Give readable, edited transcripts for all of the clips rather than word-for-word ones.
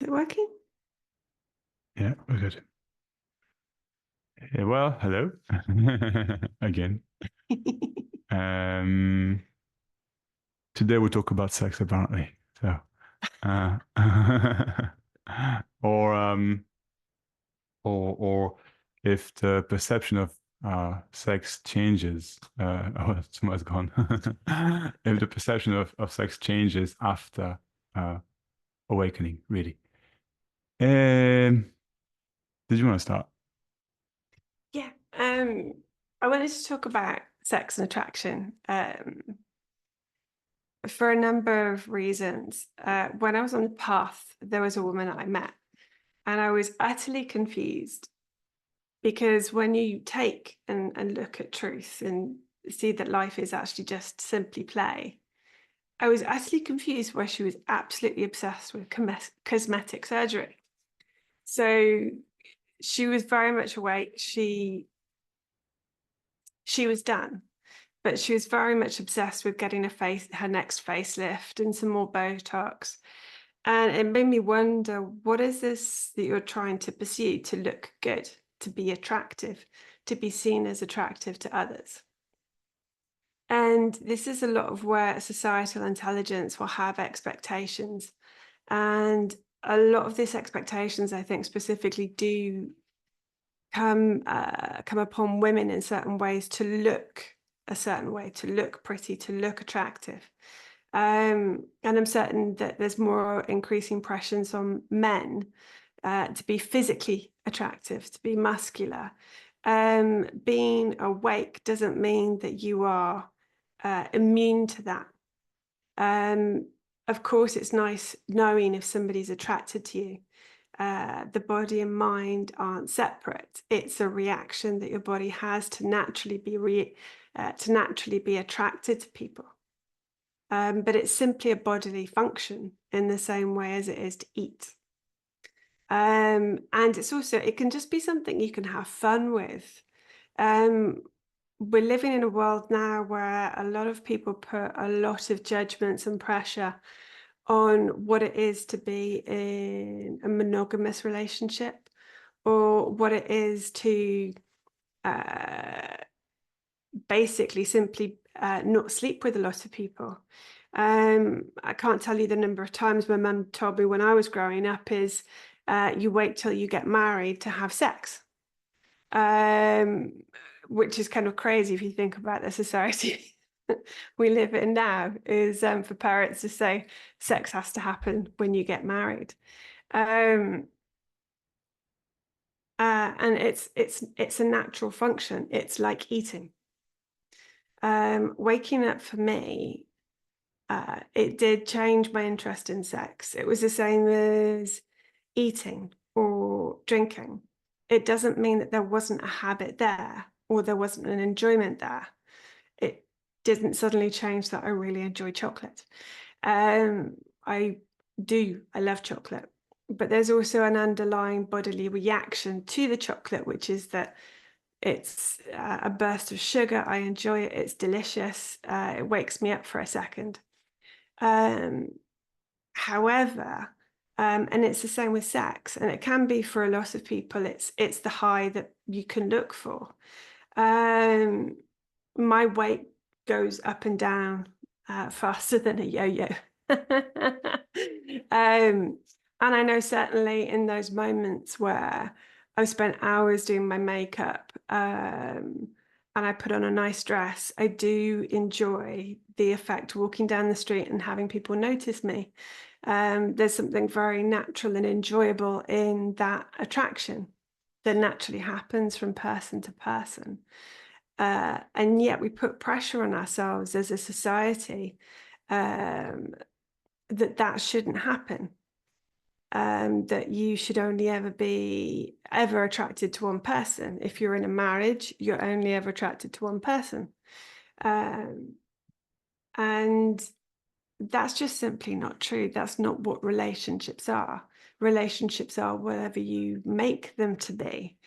Is it working? Yeah, we're good. Well, hello again. Um, Today we talk about sex, apparently. So, uh, or or if the perception of sex changes. Oh, someone's gone. If the perception of sex changes after uh, awakening, really. Did you want to start? Yeah. I wanted to talk about sex and attraction for a number of reasons. When I was on the path, there was a woman that I met, and I was utterly confused because when you take and look at truth and see that life is actually just simply play, I was utterly confused where she was absolutely obsessed with cosmetic surgery. So she was very much awake. She was done, but she was very much obsessed with getting her next facelift and some more Botox. And it made me wonder, what is this that you're trying to pursue to look good, to be attractive, to be seen as attractive to others? And this is a lot of where societal intelligence will have expectations. And a lot of these expectations, I think, specifically do come upon women in certain ways to look a certain way, to look pretty, to look attractive. And I'm certain that there's more increasing pressures on men to be physically attractive, to be muscular. Being awake doesn't mean that you are immune to that. Um, of course, it's nice knowing if somebody's attracted to you. The body and mind aren't separate. It's a reaction that your body has to naturally be attracted to people. But it's simply a bodily function in the same way as it is to eat. And it can just be something you can have fun with. Um, we're living in a world now where a lot of people put a lot of judgments and pressure on what it is to be in a monogamous relationship, or what it is to uh, basically simply not sleep with a lot of people. I can't tell you the number of times my mum told me when I was growing up is you wait till you get married to have sex, um, which is kind of crazy if you think about the society we live in now, is for parents to say sex has to happen when you get married. Um, and it's a natural function. It's like eating. Waking up for me, it did change my interest in sex. It was the same as eating or drinking. It doesn't mean that there wasn't a habit there or there wasn't an enjoyment there. It didn't suddenly change that I really enjoy chocolate. I do. I love chocolate. But there's also an underlying bodily reaction to the chocolate, which is that it's a burst of sugar. I enjoy it. It's delicious. It wakes me up for a second. Um, However, and it's the same with sex, and it can be for a lot of people. It's the high that you can look for. Um, my weight goes up and down faster than a yo-yo. And I know certainly in those moments where I've spent hours doing my makeup, and I put on a nice dress, I do enjoy the effect walking down the street and having people notice me. There's something very natural and enjoyable in that attraction that naturally happens from person to person. And yet we put pressure on ourselves as a society that shouldn't happen. That you should only ever be attracted to one person. If you're in a marriage, you're only ever attracted to one person. Um, and that's just simply not true. That's not what relationships are. Relationships are whatever you make them to be.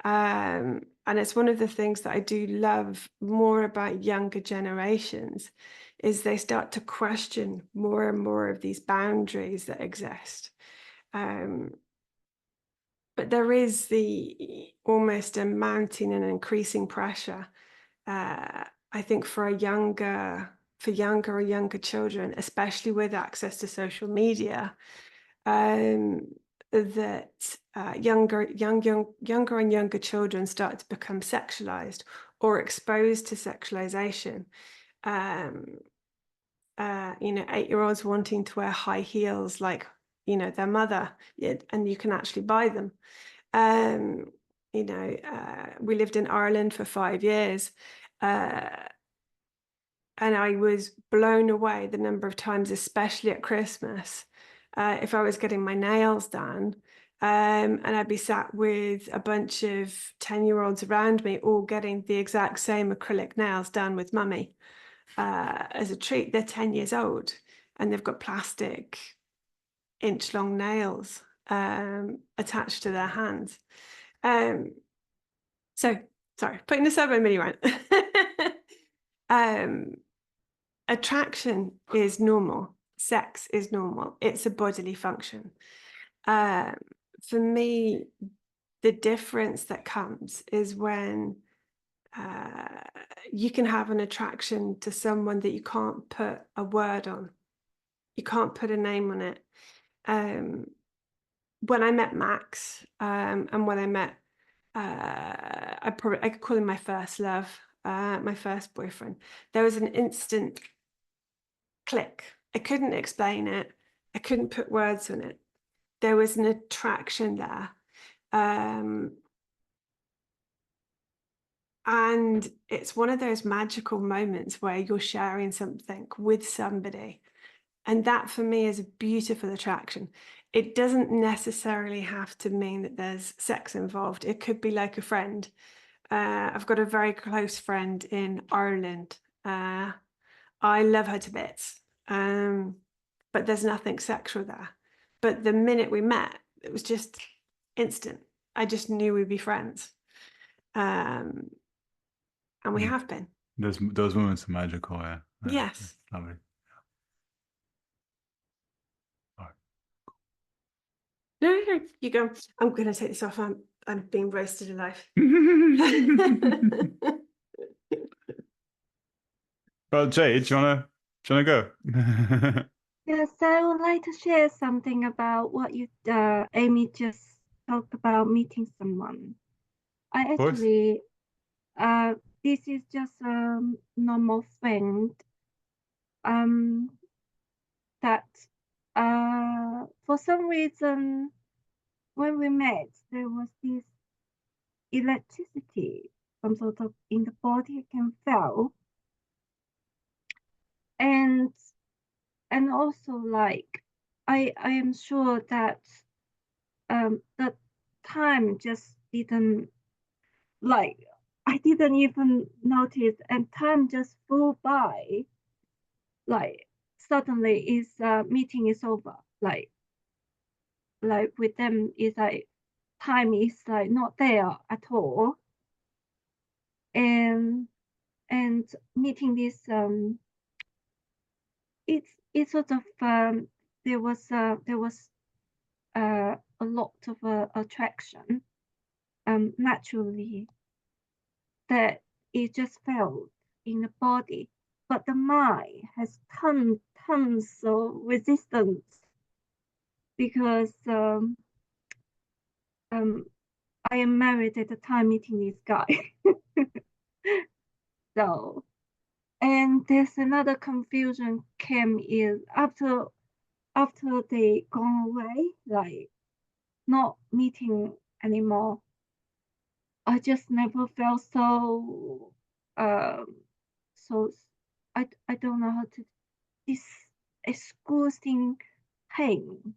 And it's one of the things that I do love more about younger generations is they start to question more and more of these boundaries that exist. But there is the almost a mounting and increasing pressure, I think, for younger or younger children, especially with access to social media, that younger and younger children start to become sexualized or exposed to sexualization. 8-year-olds wanting to wear high heels like, their mother, and you can actually buy them. We lived in Ireland for 5 years, and I was blown away the number of times, especially at Christmas, if I was getting my nails done, and I'd be sat with a bunch of 10-year-olds around me, all getting the exact same acrylic nails done with mummy, as a treat. They're 10 years old, and they've got plastic inch-long nails attached to their hands. So, sorry, putting aside my mini rant. Attraction is normal. Sex is normal. It's a bodily function. For me, the difference that comes is when you can have an attraction to someone that you can't put a word on. You can't put a name on it. When I met Max, and when I met, I could call him my first love, my first boyfriend, there was an instant click. I couldn't explain it. I couldn't put words on it. There was an attraction there. And it's one of those magical moments where you're sharing something with somebody. And that for me is a beautiful attraction. It doesn't necessarily have to mean that there's sex involved. It could be like a friend. I've got a very close friend in Ireland. I love her to bits, but there's nothing sexual there. But the minute we met, it was just instant. I just knew we'd be friends. And we have been. Those moments are magical, yeah. Yes. It's lovely. No, you go. I'm gonna take this off. I'm being roasted alive. Well, Jay, do you wanna go? Yes, I would like to share something about what Amy just talked about meeting someone. I Of course. actually, this is just a normal thing. That, for some reason, when we met, there was this electricity, some sort of in the body I can feel, and also like I am sure that the time just didn't, like, I didn't even notice, and time just flew by. Like suddenly is meeting is over. Like with them is like time is like not there at all. And meeting this it's sort of there was a lot of attraction naturally that it just felt in the body, but the mind has tons of resistance because I am married at the time meeting this guy. So, and there's another confusion came is after they gone away, like not meeting anymore. I just never felt so so I don't know how to this excruciating pain.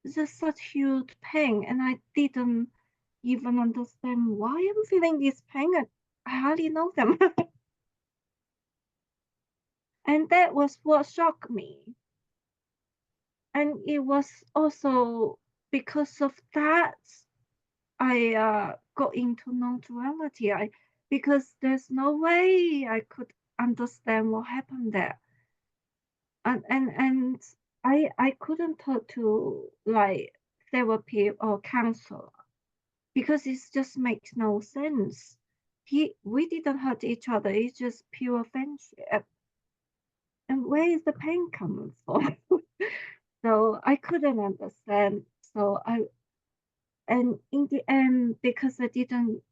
It's just such huge pain, and I didn't even understand why I'm feeling this pain. I hardly know them. And that was what shocked me. And it was also because of that I got into non-duality. Because there's no way I could understand what happened there. And I couldn't talk to like therapy or counselor, because it just makes no sense. We didn't hurt each other. It's just pure friendship. And where is the pain coming from? So I couldn't understand. So and in the end, because I didn't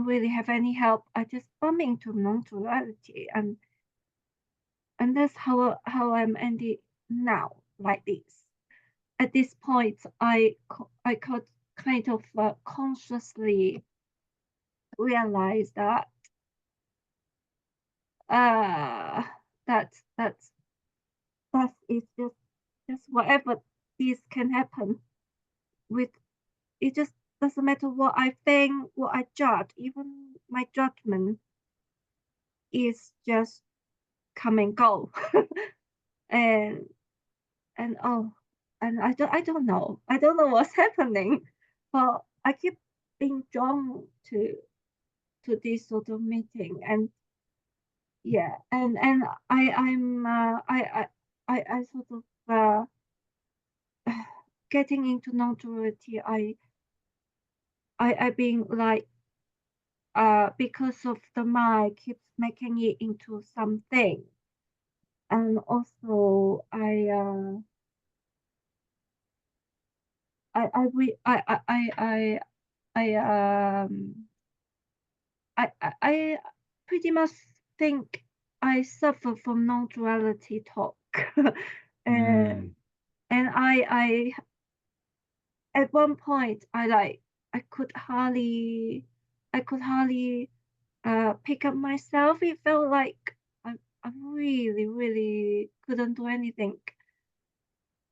really have any help, I just bumped into non-duality, and that's how I'm ending now, like this. At this point, I could kind of consciously realize that uh that that that is just whatever this can happen with. It just doesn't matter what I think, what I judge. Even my judgment is just come and go. and oh, and I don't know. I don't know what's happening, but I keep being drawn to this sort of meeting. And yeah, and I'm I sort of getting into non-duality. I being like because of the mind keeps making it into something. And also I pretty much think I suffer from non-duality talk. and I at one point I could hardly pick up myself. It felt like I really couldn't do anything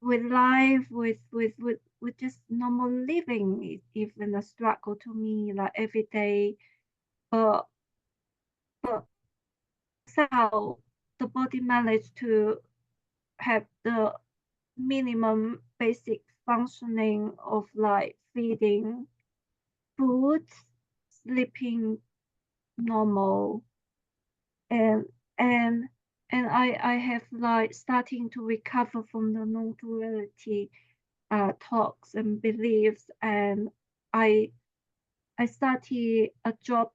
with life, with just normal living. Is even a struggle to me, like every day. But somehow the body managed to have the minimum basic functioning of like feeding, food, sleeping normal, and and I have like starting to recover from the non-duality talks and beliefs. And I started a job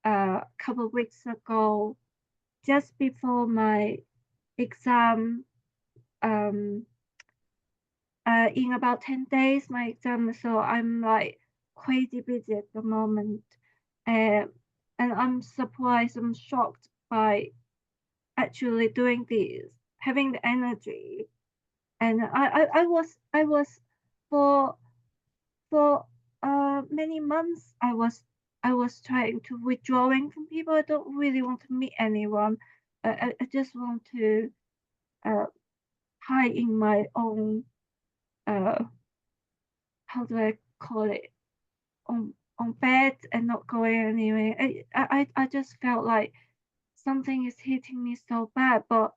a couple of weeks ago, just before my exam. Um, in about 10 days, my exam. So I'm like crazy busy at the moment. And I'm surprised, I'm shocked by actually doing this, having the energy. And I was for many months I was trying to withdrawing from people. I don't really want to meet anyone. I just want to uh, hide in my own how do I call it, on bed and not going anywhere. I just felt like something is hitting me so bad. But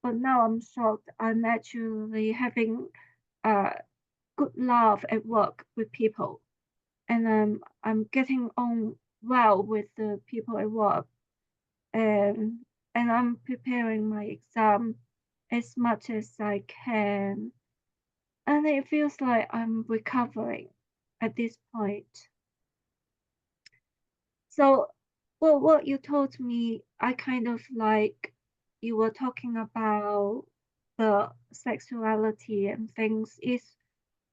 now I'm shocked. I'm actually having uh good love at work with people, and I'm getting on well with the people at work. and and I'm preparing my exam as much as I can, and it feels like I'm recovering at this point. So, well, what you told me, I kind of like, you were talking about the sexuality and things, is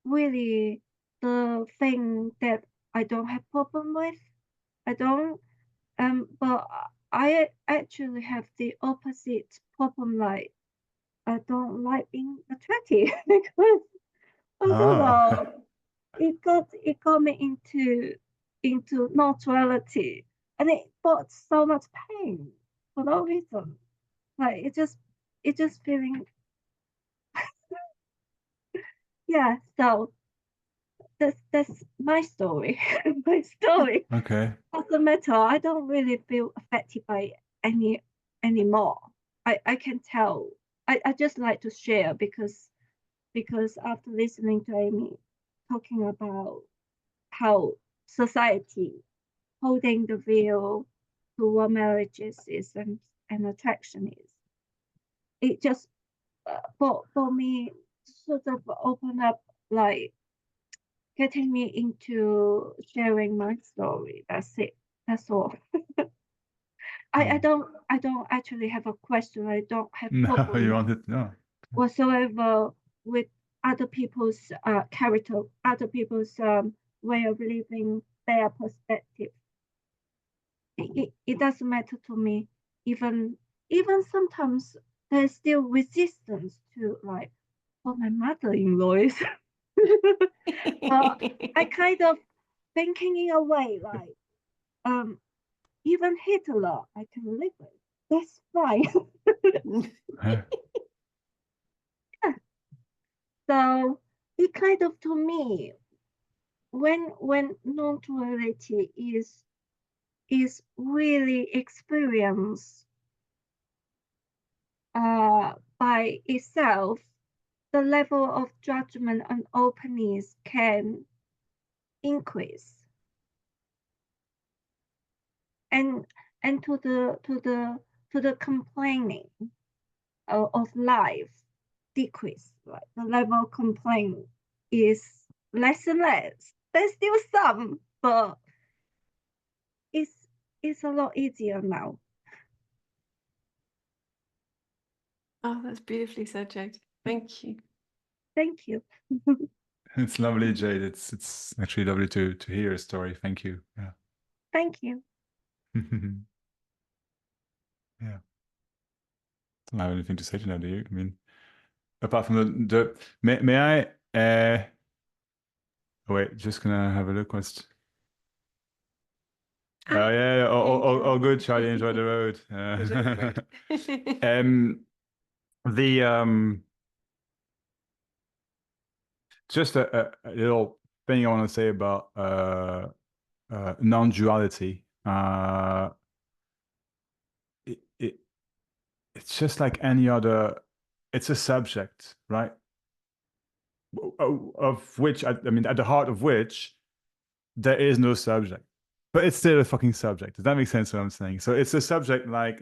really the thing that I don't have problem with. I don't, but I actually have the opposite problem. Like, I don't like being attractive because I don't Ah, know. It got me into non-duality, and it brought so much pain for no reason. Like it just feeling, yeah. So that's my story. My story okay. doesn't matter. I don't really feel affected by any anymore. I can tell. I just like to share because after listening to Amy talking about how society holding the view to what marriages is and attraction is, it just for me sort of open up like getting me into sharing my story. That's it. That's all. I don't actually have a question. I don't have No, problem you wanted no. whatsoever with other people's character, other people's way of living, their perspective. It doesn't matter to me. Even sometimes there's still resistance to like what my mother-in-law is. But I kind of thinking in a way like even Hitler I can live with. That's fine. Huh? So it kind of to me when non-duality is really experienced by itself, the level of judgment and openness can increase. And to the complaining of life decrease, like the level of complaint is less and less. There's still some, but it's a lot easier now. Oh, that's beautifully said, Jade. Thank you. Thank you. It's lovely, Jade. It's actually lovely to hear your story. Thank you. Yeah. Thank you. Yeah. Don't have anything to say to that, do you? I mean, apart from the may I oh, wait, just gonna have a look. What's oh yeah, all good, Charlie. Enjoy the road. The just a little thing I want to say about non-duality. It's just like any other. It's a subject, right? Of which I mean, at the heart of which there is no subject, but it's still a fucking subject. Does that make sense? What I'm saying? So it's a subject like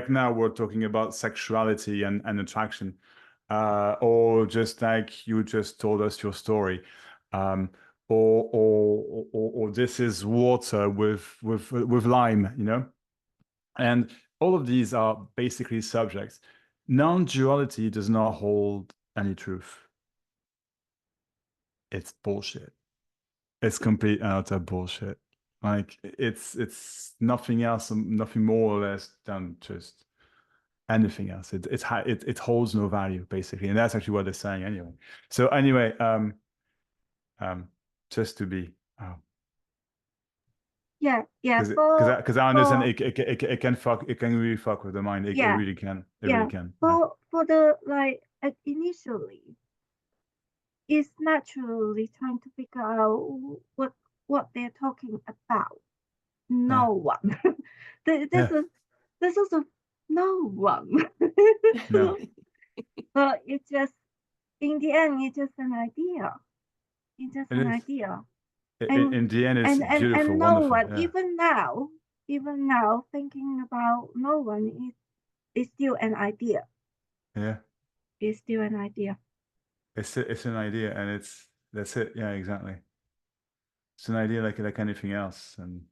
now we're talking about sexuality and attraction, or just like you just told us your story, or this is water with lime, you know, and all of these are basically subjects. Non-duality does not hold any truth. It's bullshit. It's complete and utter bullshit. Like it's nothing else, nothing more or less than just anything else. It holds no value basically, and that's actually what they're saying anyway. So anyway, just to be, Yeah. because I understand it can really fuck with the mind. It really can. It really can. For the like initially, it's naturally trying to figure out what they're talking about. No one. There's also no one. No. But it's just in the end, it's just an idea. It's just It an is. idea. In the end, it's beautiful, and no wonderful. one, Yeah. even now, thinking about no one is still an idea. Yeah. It's still an idea. It's an idea, and that's it. Yeah, exactly. It's an idea like anything else, and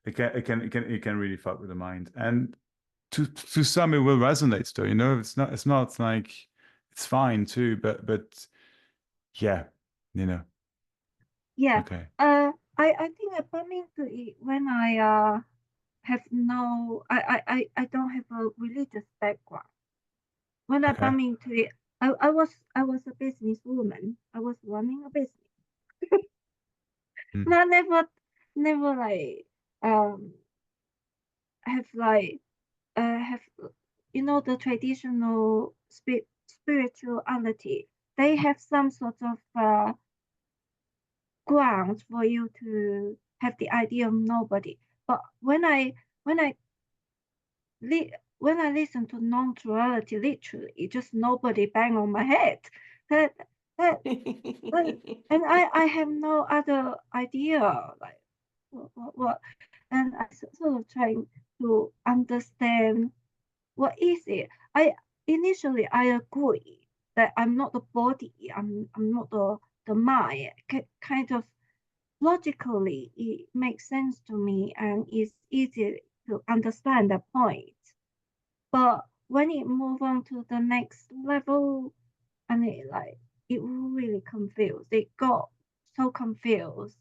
it can really fuck with the mind. And to some, it will resonate though. You know, it's not like it's fine too, but yeah, you know. Yeah. Okay. I think I bump into it when I have no I don't have a religious background. When I Okay. bump into it, I was a businesswoman. I was running a business. And I never like have like have you know the traditional spirituality. They have some sort of ground for you to have the idea of nobody. But when I listen to non-duality, literally just nobody bang on my head. That and I have no other idea like what and I sort of trying to understand what is it. I initially I agree that I'm not the body, I'm not the the mind, kind of logically, it makes sense to me and it's easy to understand the point. But when it move on to the next level, and it really confused. It got so confused,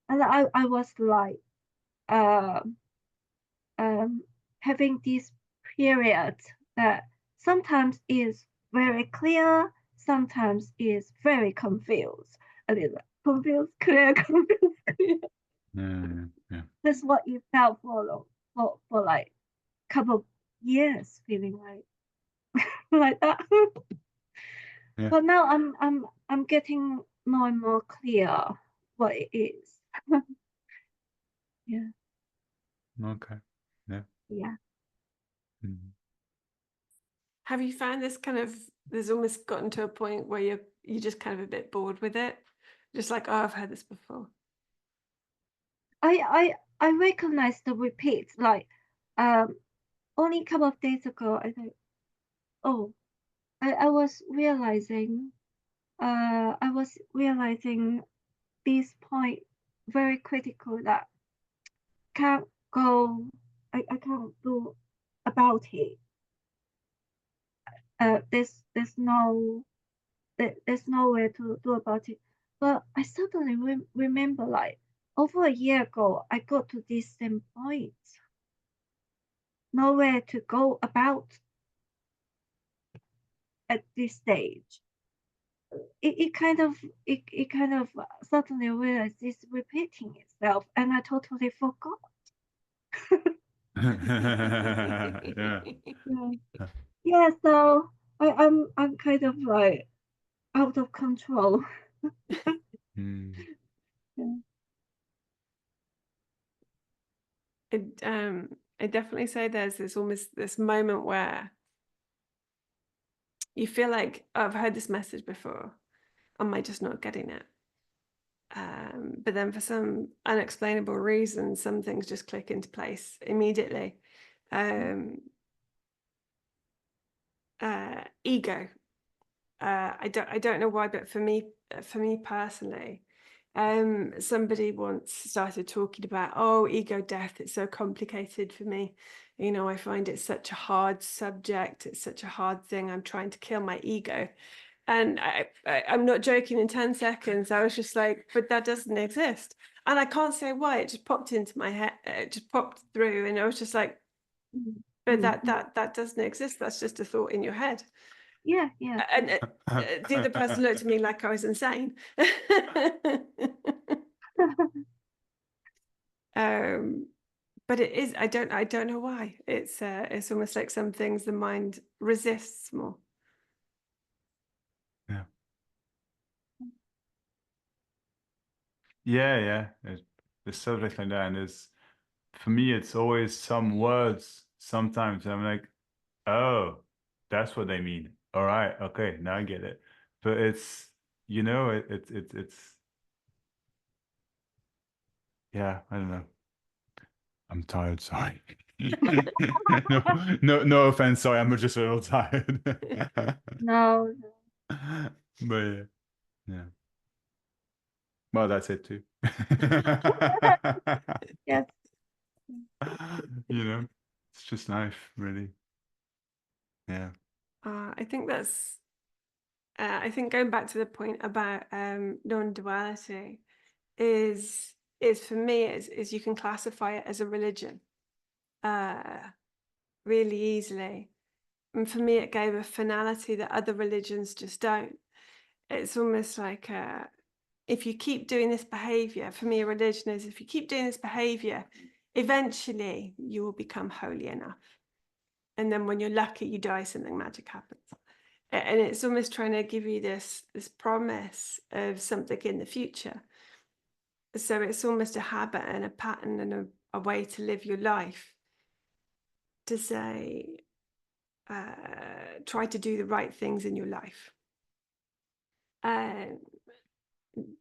and I was like, uh, having this period that sometimes is very clear, sometimes is very confused, and it's like, confused, clear, confused, clear. Yeah. That's what it felt for like couple of years, feeling like that. Yeah. But now I'm getting more and more clear what it is. Yeah, Okay. Yeah. yeah. Mhm. Have you found this kind of, there's almost gotten to a point where you're just kind of a bit bored with it? Just like, oh, I've heard this before. I recognize the repeat. Like, only a couple of days ago, I think, oh, I was realizing, this point very critical that can't go, I can't do about it. There's there's nowhere to do about it. But I suddenly remember, like, over a year ago, I got to this same point. Nowhere to go about at this stage. It kind of suddenly realized it's repeating itself, and I totally forgot. Yeah. Yeah, yeah. So I'm kind of like out of control. Mm. Yeah. I definitely say there's this almost this moment where you feel like, oh, I've heard this message before. Am I just not getting it? But then for some unexplainable reason, some things just click into place immediately. Ego. I don't know why, but for me personally, somebody once started talking about, oh, ego death. It's so complicated for me. You know, I find it such a hard subject. It's such a hard thing. I'm trying to kill my ego. And I'm not joking, in 10 seconds, I was just like, but that doesn't exist. And I can't say why, it just popped into my head, it just popped through. And I was just like, but that doesn't exist. That's just a thought in your head. Yeah, yeah. And the other person looked at me like I was insane. But it is, I don't know why. It's almost like some things the mind resists more. Yeah. Yeah. There's subjects like that, and it's, for me, it's always some words. Sometimes I'm like, oh, that's what they mean. All right, okay, now I get it. But it's, it's yeah, I don't know. I'm tired, sorry. No offense, sorry, I'm just a little tired. No. But yeah. Well, that's it too. Yes. It's just life, really. Yeah. I think that's, I think going back to the point about non-duality is for me is you can classify it as a religion really easily. And for me, it gave a finality that other religions just don't. It's almost like if you keep doing this behavior, for me, a religion is if you keep doing this behavior, eventually you will become holy enough. And then when you're lucky, you die, something magic happens. And it's almost trying to give you this promise of something in the future. So it's almost a habit and a pattern and a way to live your life, to say, try to do the right things in your life.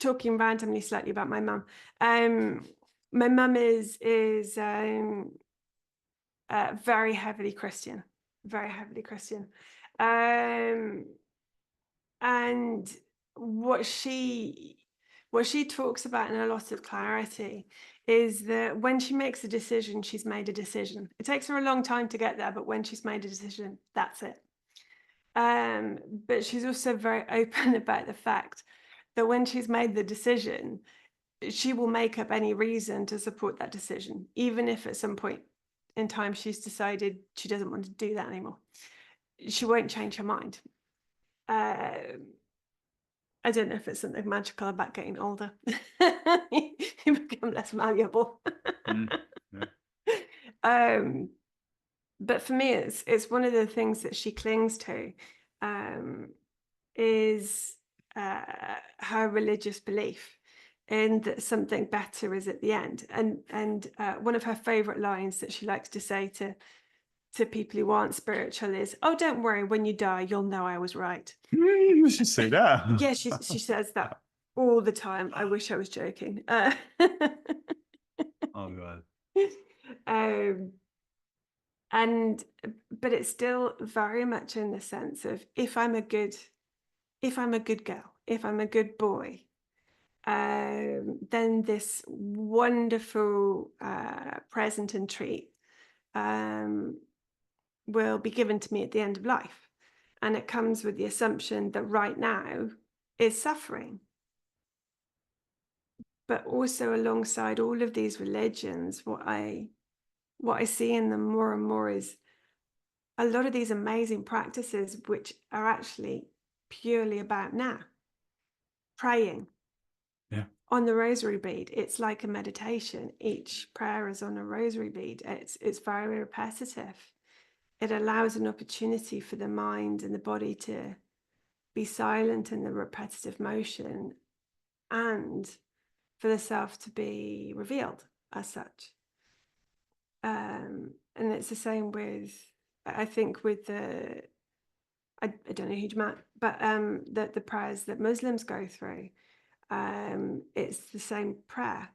Talking randomly slightly about my mum. My mum is very heavily Christian, very heavily Christian. And what she talks about in a lot of clarity is that when she makes a decision, she's made a decision. It takes her a long time to get there, but when she's made a decision, that's it. But she's also very open about the fact that when she's made the decision, she will make up any reason to support that decision, even if at some point in time she's decided she doesn't want to do that anymore. She won't change her mind. I don't know if it's something magical about getting older. You become less malleable. Yeah. But for me, it's one of the things that she clings to, is her religious belief in that something better is at the end. And one of her favorite lines that she likes to say to people who aren't spiritual is, "Oh, don't worry, when you die, you'll know I was right." You should say that. Yeah, she says that all the time. I wish I was joking. Oh God. But it's still very much in the sense of if I'm a good girl, if I'm a good boy, then this wonderful present and treat will be given to me at the end of life. And it comes with the assumption that right now is suffering. But also alongside all of these religions, what I see in them more and more is a lot of these amazing practices, which are actually purely about now. Praying. Yeah. On the rosary bead, it's like a meditation. Each prayer is on a rosary bead. It's very repetitive. It allows an opportunity for the mind and the body to be silent in the repetitive motion, and for the self to be revealed as such. And it's the same with, I think, with I don't know a huge amount, but the prayers that Muslims go through, it's the same prayer,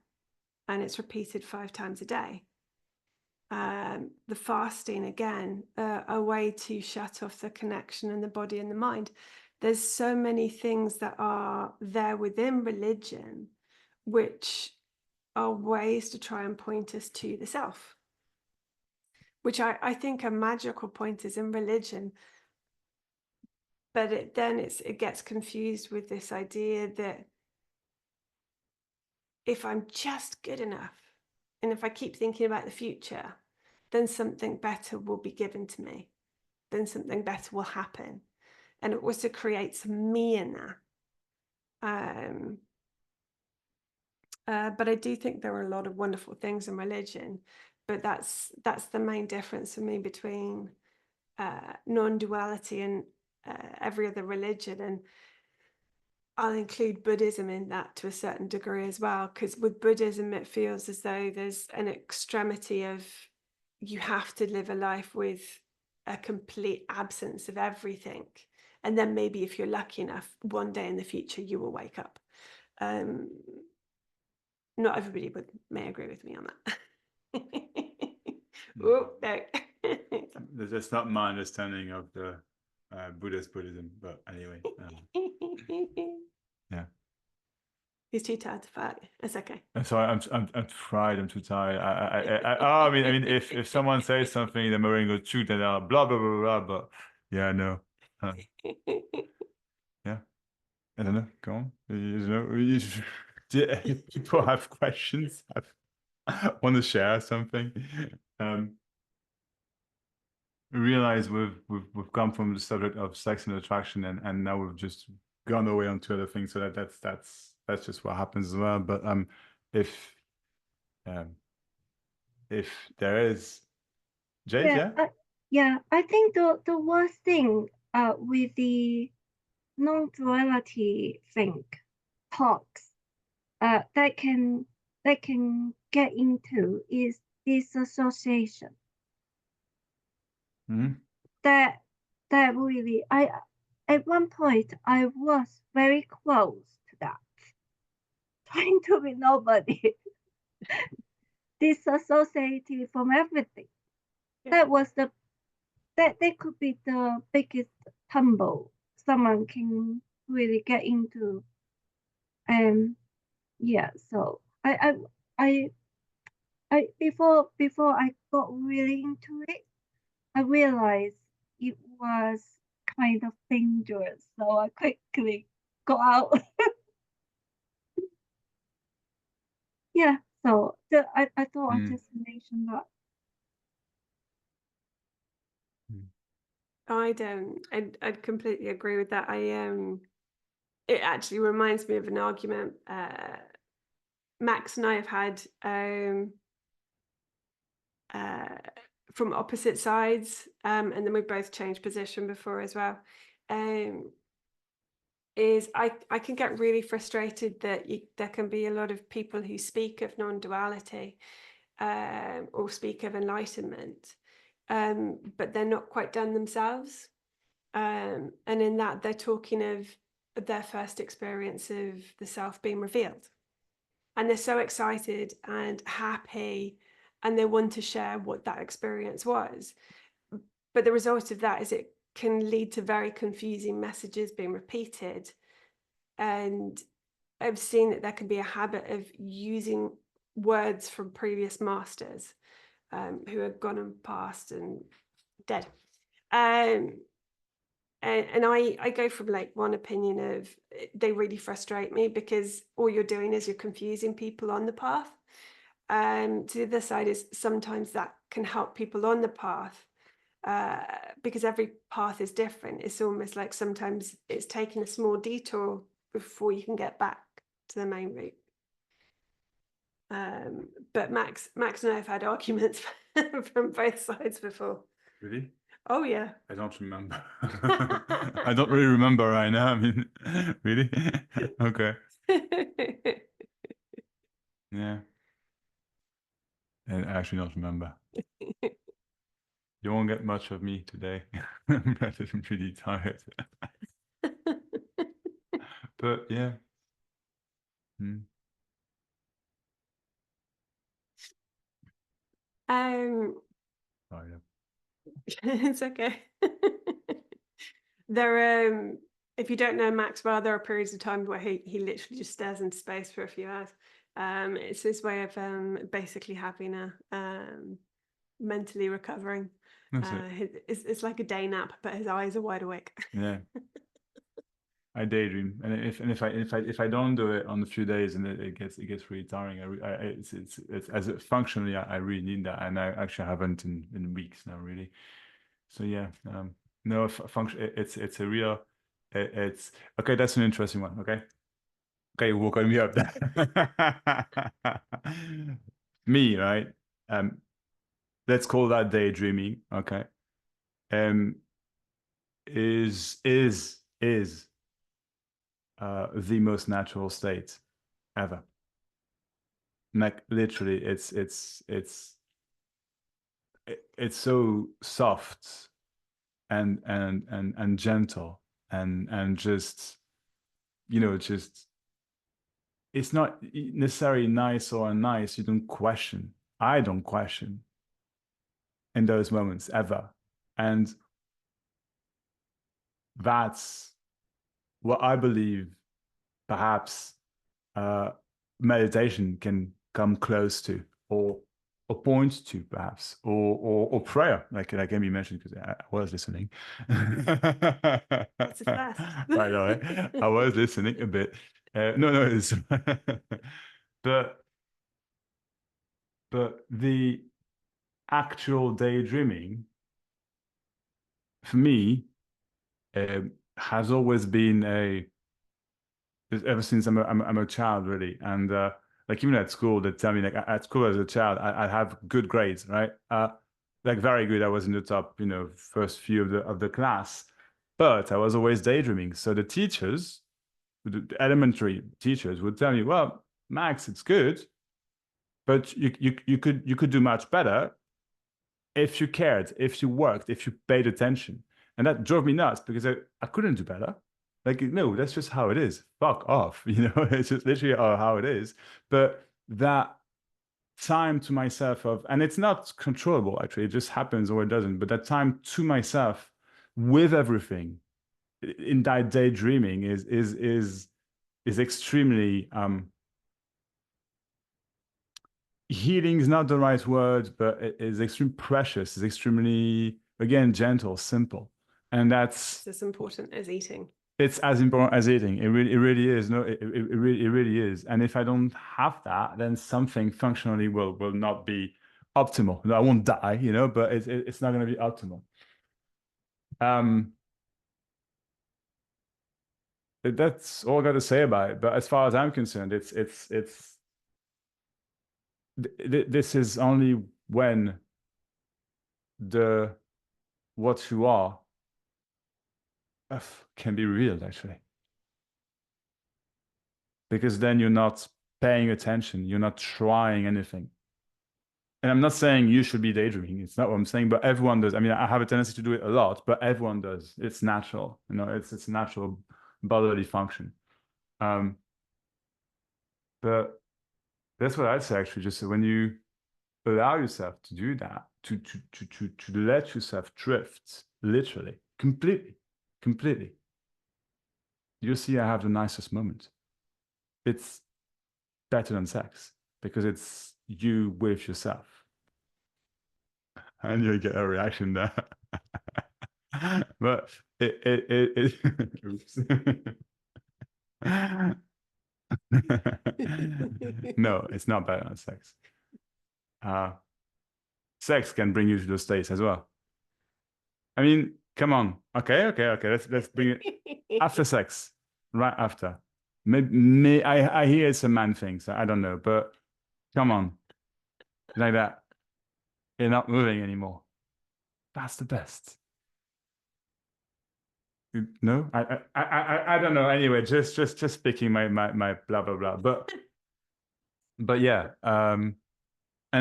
and it's repeated 5 times a day. The fasting, again, a way to shut off the connection in the body and the mind. There's so many things that are there within religion, which are ways to try and point us to the self, which I think are magical pointers in religion. But it gets confused with this idea that if I'm just good enough, and if I keep thinking about the future, then something better will be given to me, then something better will happen. And it also creates me in that. But I do think there are a lot of wonderful things in religion, but that's the main difference for me between non-duality and every other religion. And I'll include Buddhism in that to a certain degree as well, because with Buddhism, it feels as though there's an extremity of you have to live a life with a complete absence of everything. And then maybe if you're lucky enough, one day in the future, you will wake up. Not everybody may agree with me on that. Oh, no. That's not my understanding of the Buddhism, but anyway. Yeah. He's too tired to fight. It's okay. I'm sorry. I'm fried. I'm too tired. I mean, if someone says something, then we're gonna go shoot and blah blah blah blah. But yeah, no. Yeah. I don't know. Go on. People have questions. Want to share something. Realize we've come from the subject of sex and attraction, and now we've just gone away onto other things. So that's just what happens as well. But if there is Jade, I think the worst thing with the non-duality thing talks that can get into is disassociation. Mm-hmm. That really, I at one point I was very close to that, trying to be nobody, disassociated from everything. Yeah. That could be the biggest tumble someone can really get into. And yeah, so I before I got really into it, I realized it was kind of dangerous, so I quickly got out. Yeah, so I thought I'd Mm. just mention that. I don't. I'd completely agree with that. It actually reminds me of an argument Max and I have had from opposite sides, and then we both changed position before as well. Is I can get really frustrated that there can be a lot of people who speak of non-duality or speak of enlightenment, but they're not quite done themselves. And in that, they're talking of their first experience of the self being revealed. And they're so excited and happy, and they want to share what that experience was. But the result of that is it can lead to very confusing messages being repeated. And I've seen that there can be a habit of using words from previous masters who have gone and passed and dead. And I go from like one opinion of they really frustrate me because all you're doing is you're confusing people on the path. To the other side is sometimes that can help people on the path because every path is different. It's almost like sometimes it's taking a small detour before you can get back to the main route. But Max and I have had arguments from both sides before. Really? Oh yeah. I don't remember. I don't really remember right now. I mean, really? Okay. Yeah. I actually don't remember. You won't get much of me today. I'm pretty tired. But yeah. Hmm. Sorry. It's okay. There, if you don't know Max well, there are periods of time where he literally just stares into space for a few hours. It's his way of basically having a mentally recovering. That's it. It's like a day nap, but his eyes are wide awake. Yeah. I daydream, and if I don't do it on a few days, and it gets really tiring. It's as it functionally, I really need that, and I actually haven't in weeks now, really. So yeah, no function. It's a real. It's okay. That's an interesting one. Okay, okay, woke me up. Me, right? Let's call that daydreaming. Okay. Is the most natural state ever. Like literally, it's so soft and gentle and just just it's not necessarily nice or unnice. You don't question. I don't question in those moments ever, and that's what I believe. Perhaps meditation can come close to, or point to, perhaps, or prayer, like Amy mentioned, because I was listening. That's a first. By the way, I was listening a bit. No, it's but the actual daydreaming for me has always been ever since I'm a child, really. And like even at school, they tell me, like at school as a child, I'd have good grades, right? Like very good. I was in the top, first few of the class, but I was always daydreaming. So the teachers, the elementary teachers, would tell me, well, Max, it's good, but you could do much better if you cared, if you worked, if you paid attention. And that drove me nuts because I couldn't do better. Like, no, that's just how it is. Fuck off. It's just literally how it is. But that time to myself and it's not controllable, actually. It just happens or it doesn't. But that time to myself with everything in that daydreaming is extremely healing is not the right word, but it is extremely precious. It's extremely, again, gentle, simple, and that's It's as important as eating. it's as important as eating. It really is. No, it really is. And if I don't have that, then something functionally will not be optimal. No, I won't die, you know, but it's not going to be optimal. That's all I got to say about it. But as far as I'm concerned, this is only when what you are can be revealed, actually, because then you're not paying attention, you're not trying anything. And I'm not saying you should be daydreaming. It's not what I'm saying, but everyone does. I mean, I have a tendency to do it a lot, but everyone does. It's natural, you know. It's a natural bodily function. But that's what I'd say, actually. Just when you allow yourself to do that, to let yourself drift, literally, completely, you'll see I have the nicest moment. It's better than sex because it's you with yourself. And you get a reaction there. But oops. No, it's not better than sex. Sex can bring you to those states as well. I mean, come on. Okay. Let's bring it after sex, right after. Maybe I hear it's a man thing, so I don't know, but come on, like that. You're not moving anymore. That's the best. No, I don't know. Anyway, just picking my blah blah blah. But yeah. And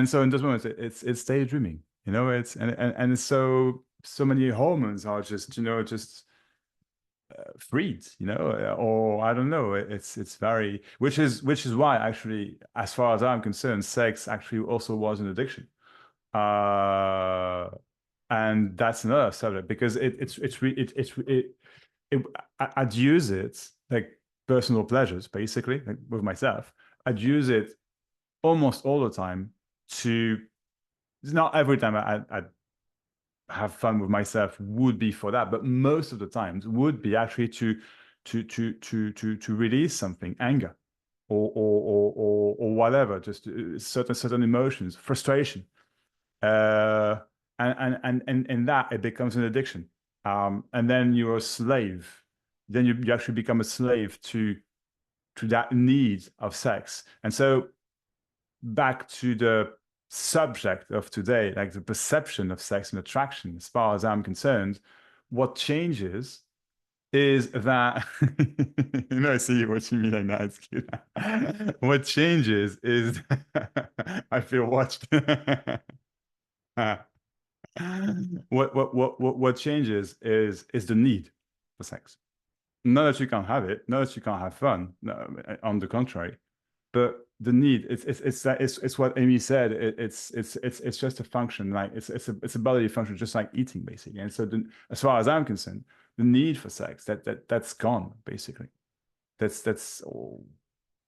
so in those moments, it's daydreaming. You know, and so many hormones are just freed. You know, or I don't know. It's very which is why actually, as far as I'm concerned, sex actually also was an addiction. And that's another subject because I'd use it like personal pleasures, basically, like with myself. I'd use it almost all the time to, not every time I'd have fun with myself would be for that, but most of the times would be actually to release something, anger or whatever, just certain emotions, frustration. And that it becomes an addiction. And then you're a slave. Then you actually become a slave to that need of sex. And so back to the subject of today, like the perception of sex and attraction, as far as I'm concerned, what changes is that you know, I see what you mean like that. It's cute. What changes is I feel watched. What changes is the need for sex. Not that you can't have it, not that you can't have fun. No, on the contrary, but the need it's what Amy said. It's just a function, like it's a bodily function, just like eating, basically. And so as far as I'm concerned, the need for sex that's gone, basically. That's oh,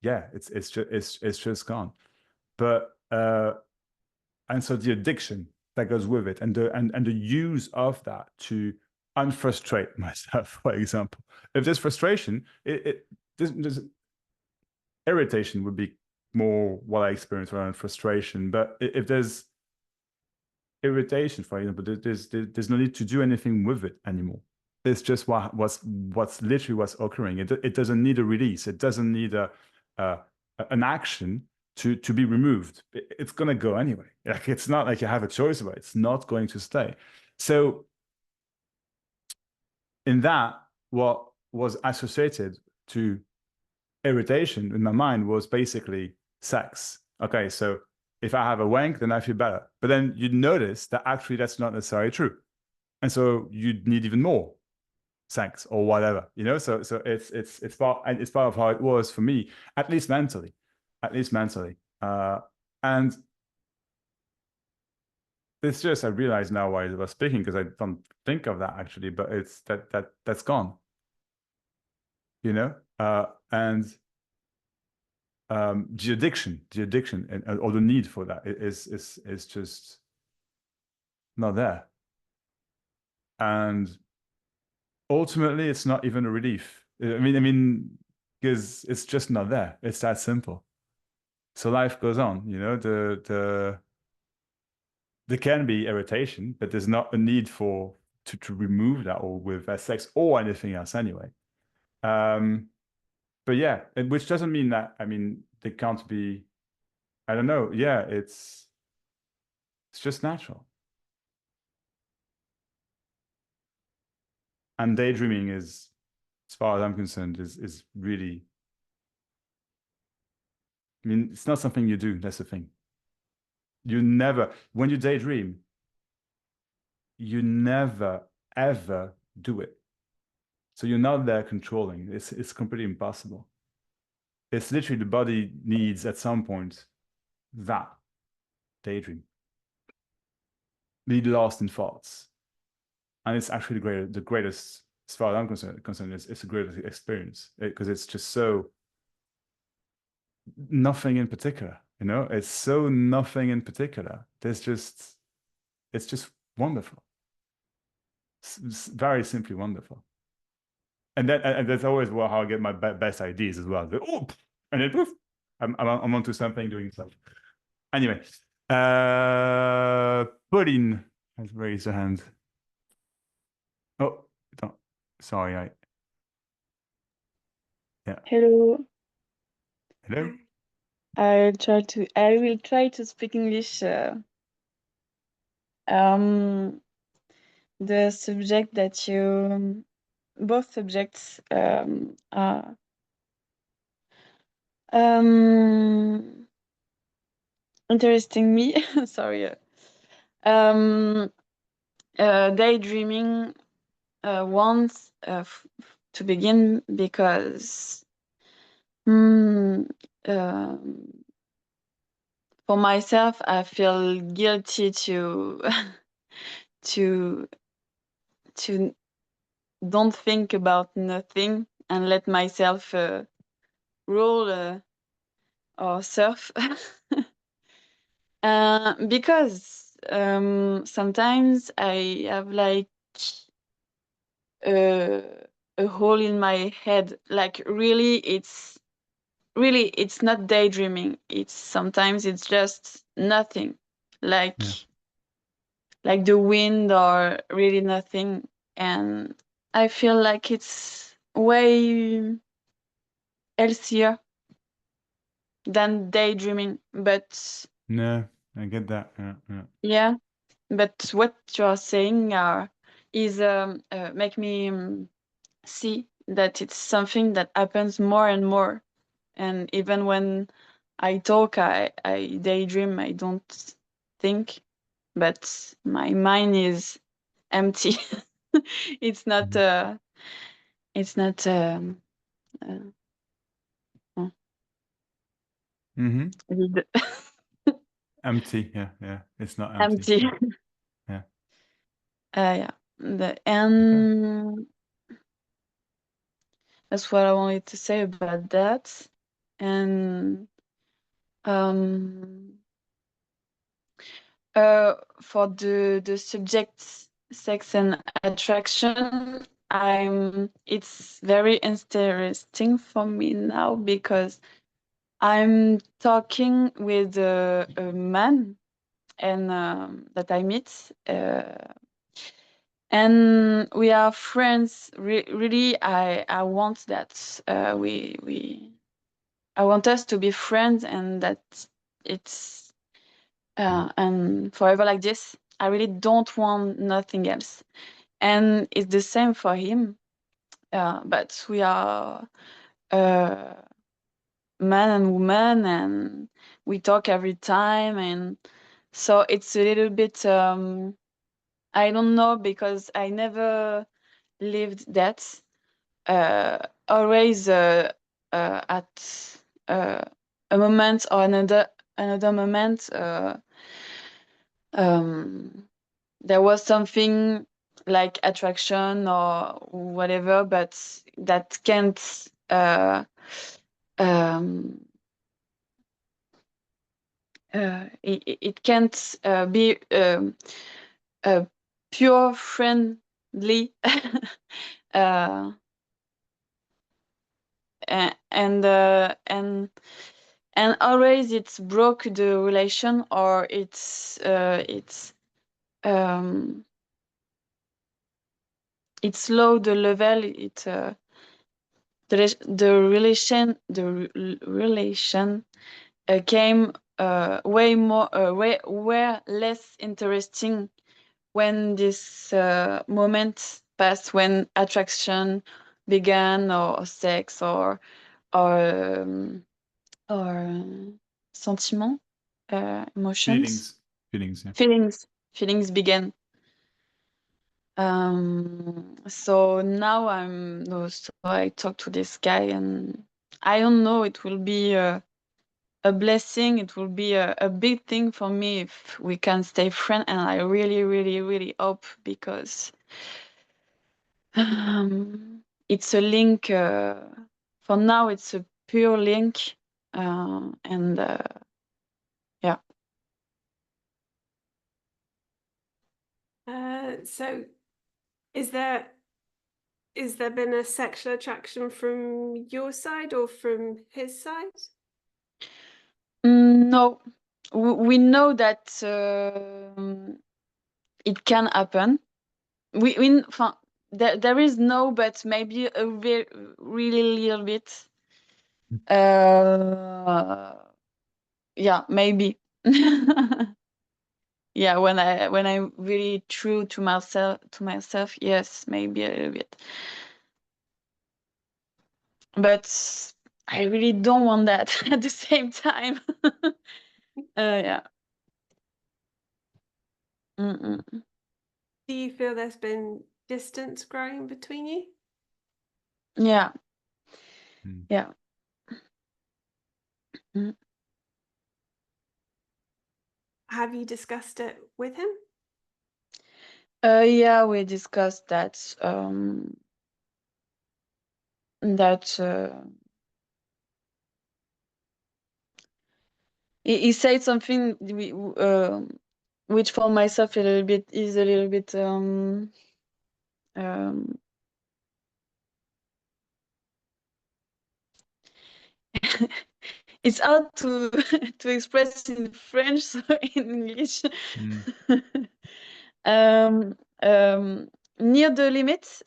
yeah, it's just gone. But and so the addiction that goes with it, and the use of that to unfrustrate myself, for example. If there's frustration, there's irritation would be more what I experience around frustration. But if there's irritation, for example, there's no need to do anything with it anymore. It's just what's literally what's occurring. It doesn't need a release. It doesn't need an action to be removed. It's going to go anyway. Like, it's not like you have a choice about it. It's not going to stay. So in that, what was associated to irritation in my mind was basically sex. Okay, so if I have a wank, then I feel better. But then you notice that actually that's not necessarily true. And so you need even more sex or whatever, you know? So it's part of how it was for me, at least mentally. And it's just, I realize now why I was speaking, because I don't think of that actually, but it's that's gone. you know, and the addiction, and or the need for that is just not there. And ultimately, it's not even a relief. I mean, because it's just not there. It's that simple. So life goes on, you know. There can be irritation, but there's not a need to remove that, or with sex or anything else anyway. But yeah, which doesn't mean that, I mean, they can't be, I don't know. Yeah, it's just natural. And daydreaming is, as far as I'm concerned, is really, I mean, it's not something you do. That's the thing. You never, when you daydream, you never, ever do it. So you're not there controlling. It's completely impossible. It's literally the body needs at some point that daydream, be lost in thoughts. And it's actually the greatest, as far as I'm concerned, it's the greatest experience, because it's just so nothing in particular, you know. It's so nothing in particular. It's just wonderful. It's very simply wonderful. And that's always how I get my best ideas as well. Oh, and then poof, I'm onto something, doing stuff. Anyway, Pauline has raised her hand. Oh, don't, sorry, yeah. Hello. Hello. I will try to speak English. The subject that both subjects are interesting me. Sorry. Daydreaming once to begin, because for myself, I feel guilty to to don't think about nothing and let myself roll or surf. Because sometimes I have like a hole in my head. Like it's not daydreaming. Sometimes it's just nothing. Like Yeah. like the wind, or really nothing. And I feel like it's way healthier than daydreaming. But No, I get that. Yeah. yeah, but what you're saying is make me see that it's something that happens more and more. And even when I talk, I daydream, I don't think, but my mind is empty. It's not it's not vide. Empty. Yeah. It's not empty. Empty. Yeah. Yeah. That's what I wanted to say about that. And for the subject sex and attraction, it's very interesting for me now, because I'm talking with a man, and that I meet, and we are friends. Really, I want that I want us to be friends, and that it's and forever like this. I really don't want nothing else, and it's the same for him. But we are man and woman, and we talk every time, and so it's a little bit I don't know, because I never lived that. Always at a moment or another moment, there was something like attraction or whatever, but that can't it can't be pure friendly. And always it's broke the relation, or it's low the level. The relation came way less interesting when this moment passed, when attraction began, or sex, or sentiment, emotions, feelings began. So now so I talk to this guy, and I don't know, it will be a blessing. It will be a big thing for me if we can stay friends, and I really, really, really hope, because it's a link. For now, it's a pure link, and yeah. So is there been a sexual attraction from your side or from his side? No, we know that it can happen. There is no, but maybe a really little bit. Yeah, maybe. Yeah, when I'm really true to myself, yes, maybe a little bit. But I really don't want that at the same time. Yeah. Mm-mm. Do you feel there's been distance growing between you? Yeah. Mm. Yeah. Mm. Have you discussed it with him? Yeah, we discussed that. He said something which for myself is a little bit it's hard to to express in French, so in English. Near the limit.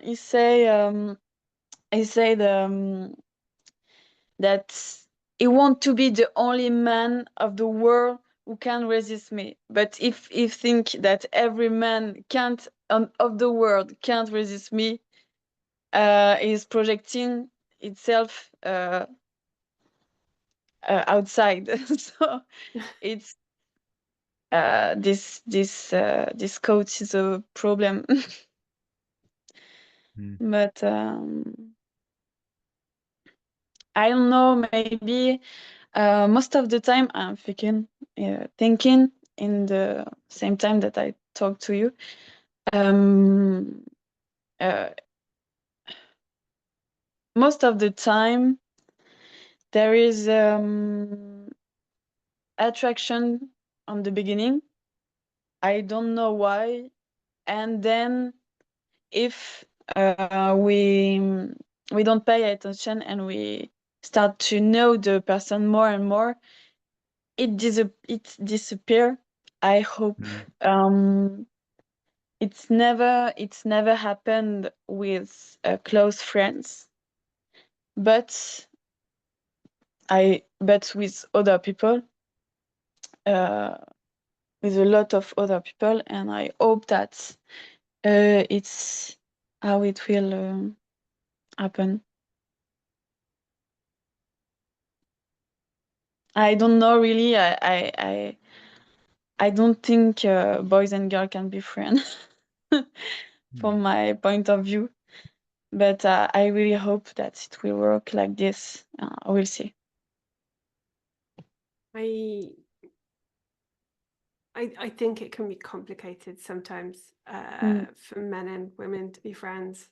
He said that he want to be the only man of the world who can resist me. But if he think that every man of the world can't resist me, is projecting itself outside. So it's this coach is a problem. But I don't know, maybe most of the time I'm thinking in the same time that I talk to you. Most of the time there is attraction on the beginning. I don't know why. And then if we don't pay attention and we start to know the person more and more, it disappear. I hope. It's never happened with close friends, but with other people, with a lot of other people, and I hope that it's how it will happen. I don't know really. I don't think boys and girls can be friends from my point of view, but I really hope that it will work like this. We'll see. I think it can be complicated sometimes for men and women to be friends.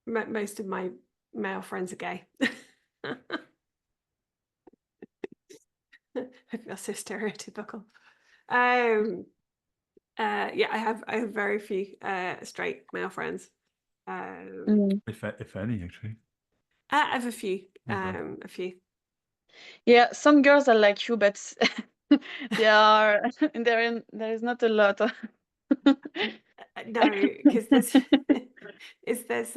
most of my male friends are gay. I feel so stereotypical. Yeah, I have very few straight male friends. If any, actually. I have a few. Okay. A few. Yeah, some girls are like you, but they are there is not a lot. No, because there's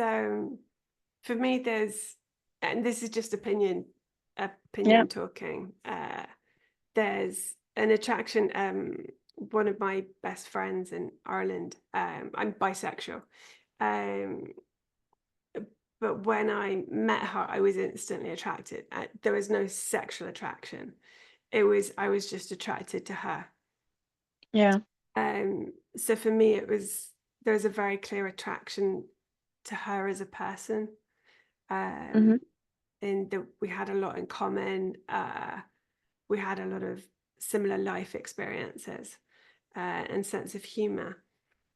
for me there's, and this is just opinion Yeah. talking. There's an attraction. One of my best friends in Ireland. I'm bisexual. But when I met her, I was instantly attracted. There was no sexual attraction. I was just attracted to her. Yeah. So for me, there was a very clear attraction to her as a person. And that we had a lot in common. We had a lot of similar life experiences and sense of humor.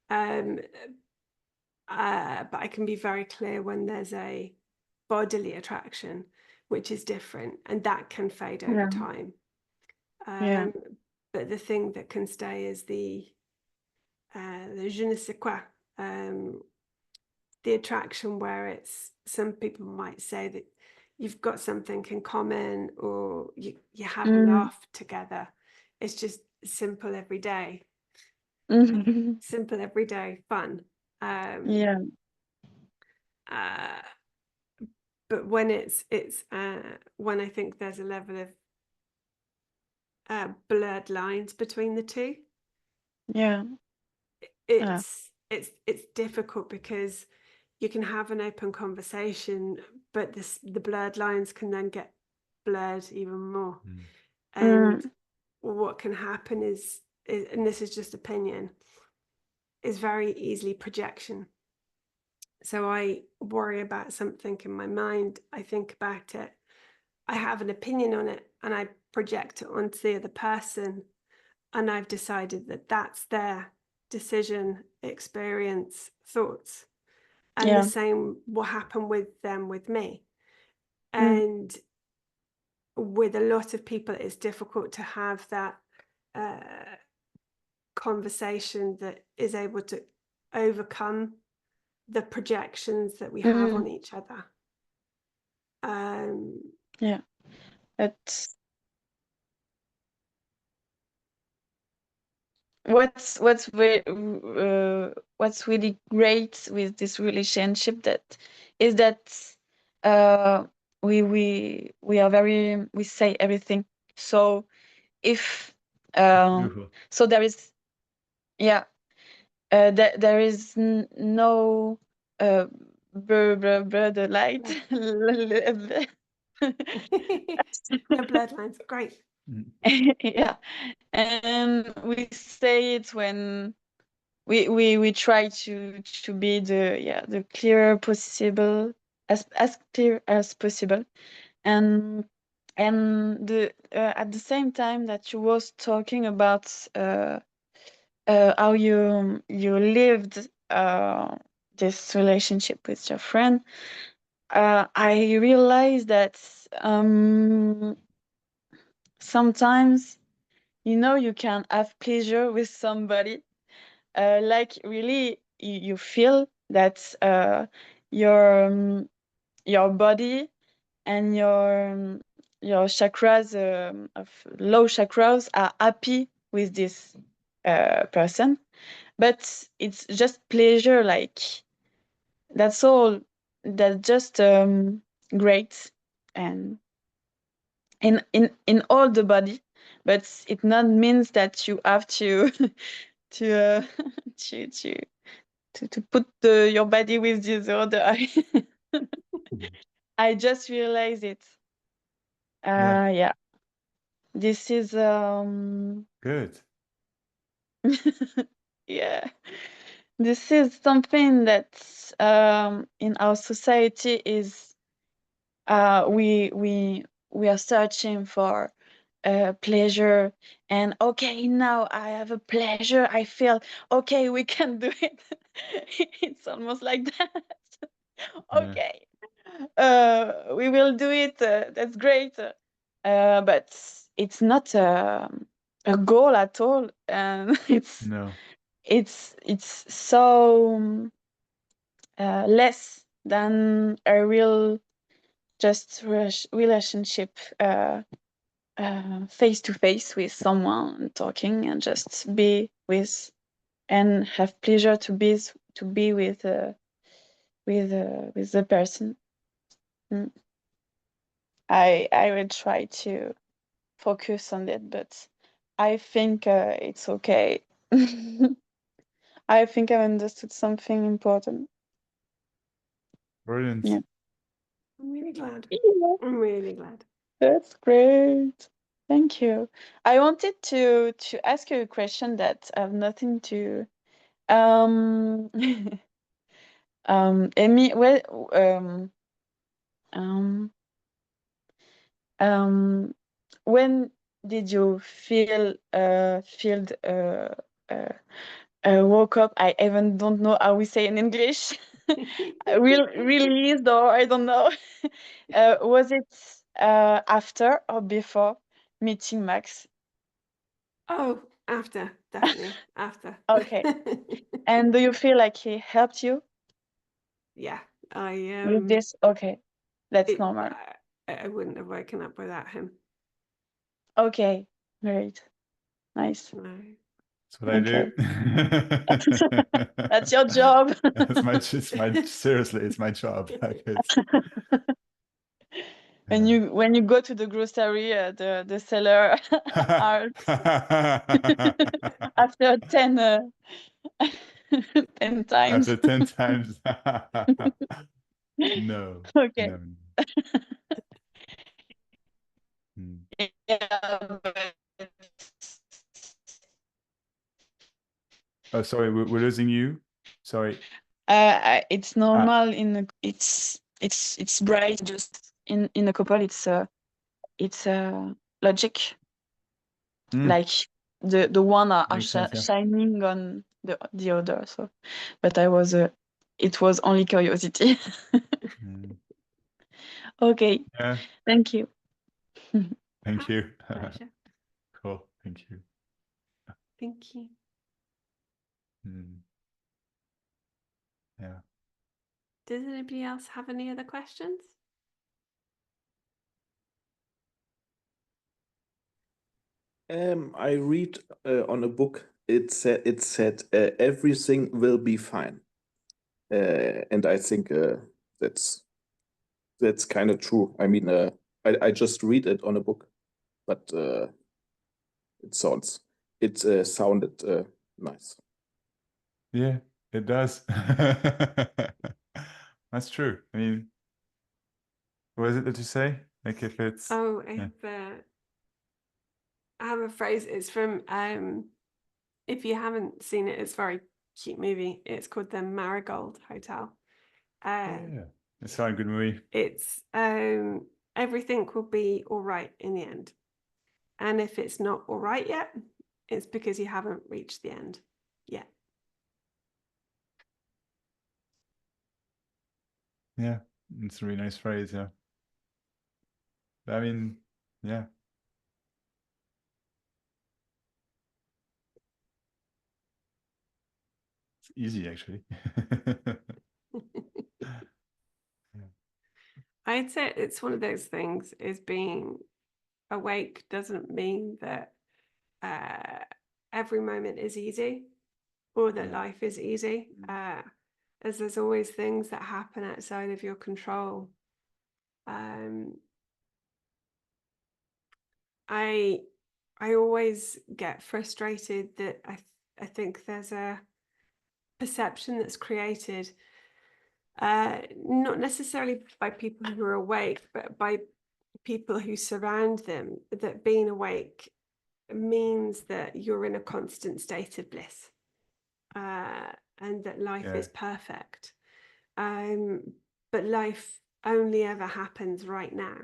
But I can be very clear when there's a bodily attraction, which is different, and that can fade over time. Yeah. But the thing that can stay is the je ne sais quoi, the attraction where it's, some people might say that you've got something in common, or you have a laugh together. It's just simple everyday, simple everyday fun. Yeah. But when it's when I think there's a level of blurred lines between the two, Yeah. it's difficult, because you can have an open conversation, but the blurred lines can then get blurred even more. And what can happen is, and this is just opinion, is very easily projection. So I worry about something in my mind, I think about it, I have an opinion on it, and I project it onto the other person, and I've decided that that's their decision, experience, thoughts. And the same will happen with them, with me. And with a lot of people, it's difficult to have that conversation that is able to overcome the projections that we have on each other. Yeah. It's what's really great with this relationship is that we are very, we say everything. So if so there is, there is no the light. No bloodlines, great. Yeah, and we say it when we try to be the clearer possible, as clear as possible, and the at the same time that you was talking about how you lived this relationship with your friend, I realized that sometimes, you can have pleasure with somebody, like really you feel that your body and your chakras, of low chakras, are happy with this person, but it's just pleasure, like that's all. That's just great, and in all the body, but it not means that you have to to to to to put your body with this other. I just realized it. Yeah. This is Good. yeah. This is something that in our society is we are searching for pleasure, and okay, now I have a pleasure, I feel okay, we can do it. It's almost like that. Okay, we will do it. That's great. But it's not a goal at all, and No. it's so less than a real just relationship face to face with someone, talking and just be with and have pleasure to be with the person. Mm. I will try to focus on it, but I think it's okay. I think I've understood something important. Brilliant. Yeah. I'm really glad. Yeah, I'm really glad. that's great. Thank you. I wanted to ask you a question that have nothing to um Amy, well um when did you uh, woke up? I even don't know how we say in English. Released, or I don't know. Was it after or before meeting Max? Oh, after, definitely after. Okay. And do you feel like he helped you Yeah, I with this? Okay, that's it, normal. I wouldn't have woken up without him. Okay, great, nice. No. That's what I do. That's your job. Seriously, it's my job. Like it's, When you go to the grocery, the seller are after 10 10 times. after 10 times. No. Okay. No. Mm. Yeah, but Oh, sorry, we're losing you. Sorry. it's normal it's bright just in a couple it's logic, Mm, like the one are makes sense, yeah. shining on the other, so but it was only curiosity. Mm, Okay, yeah, thank you. thank you. Pleasure. Cool, thank you. Thank you. Mm, yeah. Does anybody else have any other questions? I read on a book. It said everything will be fine, and I think that's kind of true. I mean, I just read it on a book, but it sounded nice. Yeah, it does. That's true. I mean, what is it that you say? Like if it's Oh, yeah. I have a phrase. It's from if you haven't seen it, it's a very cute movie. It's called The Marigold Hotel. Yeah, it's a good movie. It's everything will be all right in the end. And if it's not all right yet, it's because you haven't reached the end yet. Yeah, it's a really nice phrase, yeah. I mean, yeah. It's easy actually. I'd say it's one of those things, is being awake doesn't mean that every moment is easy or that Yeah. life is easy, as there's always things that happen outside of your control. I always get frustrated that I think there's a perception that's created, not necessarily by people who are awake, but by people who surround them, that being awake means that you're in a constant state of bliss, and that life is perfect. But life only ever happens right now.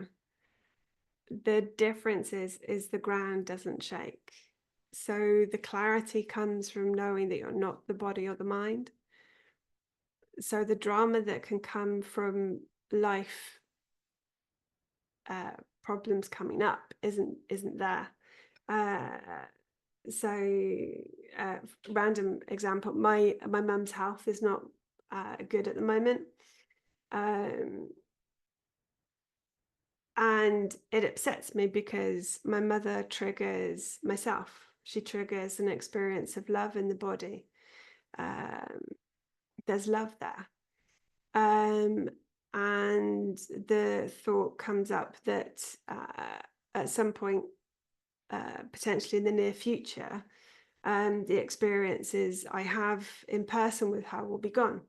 The difference is the ground doesn't shake. So the clarity comes from knowing that you're not the body or the mind. So the drama that can come from life problems coming up isn't there. Random example, my mum's health is not good at the moment, and it upsets me because my mother triggers myself. She triggers an experience of love in the body. There's love there, and the thought comes up that at some point, potentially in the near future, the experiences I have in person with her will be gone.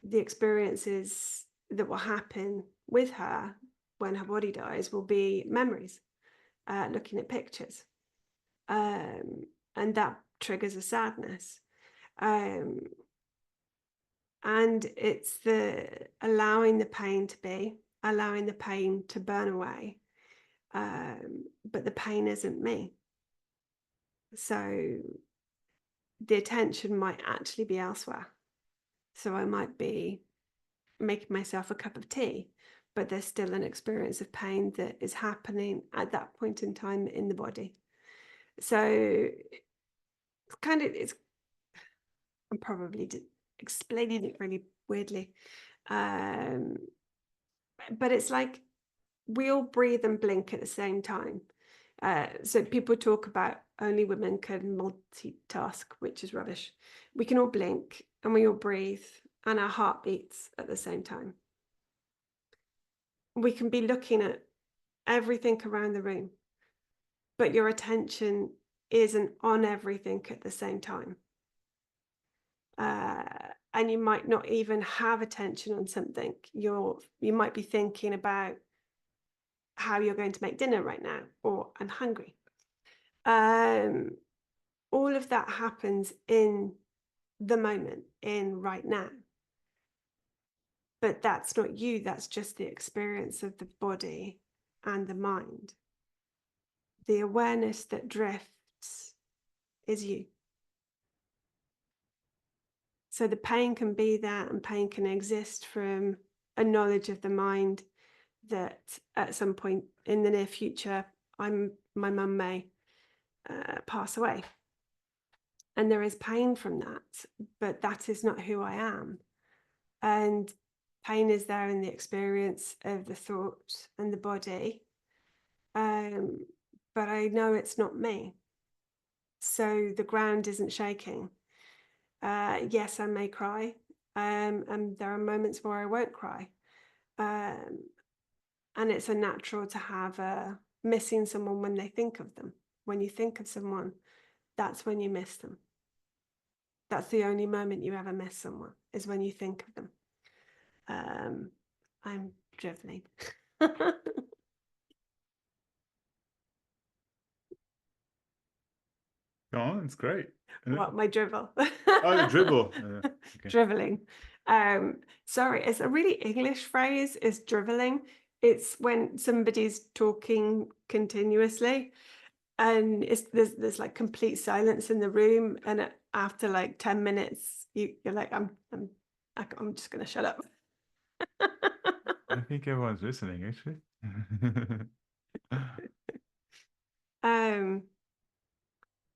The experiences that will happen with her when her body dies will be memories, looking at pictures, and that triggers a sadness. And it's the allowing the pain to be, allowing the pain to burn away, but the pain isn't me. So the attention might actually be elsewhere. So I might be making myself a cup of tea, but there's still an experience of pain that is happening at that point in time in the body. So I'm probably explaining it really weirdly. But it's like we all breathe and blink at the same time. So people talk about only women can multitask, which is rubbish. We can all blink and we all breathe and our heart beats at the same time. We can be looking at everything around the room, but your attention isn't on everything at the same time. And you might not even have attention on something. You might be thinking about how you're going to make dinner right now, or I'm hungry. All of that happens in the moment, in right now. But that's not you, that's just the experience of the body and the mind. The awareness that drifts is you. So the pain can be there, and pain can exist from a knowledge of the mind that at some point in the near future, my mum may pass away. And there is pain from that, but that is not who I am. And pain is there in the experience of the thought and the body. But I know it's not me. So the ground isn't shaking. Yes, I may cry. And there are moments where I won't cry. And it's a natural to have missing someone when they think of them. When you think of someone, that's when you miss them. That's the only moment you ever miss someone, is when you think of them. I'm driveling. Go on, it's great. What, my dribble? Oh, the dribble. Okay. Driveling. Sorry, it's a really English phrase, is driveling. It's when somebody's talking continuously and there's like complete silence in the room, and after like 10 minutes you're like, I'm just gonna shut up. I think everyone's listening, actually.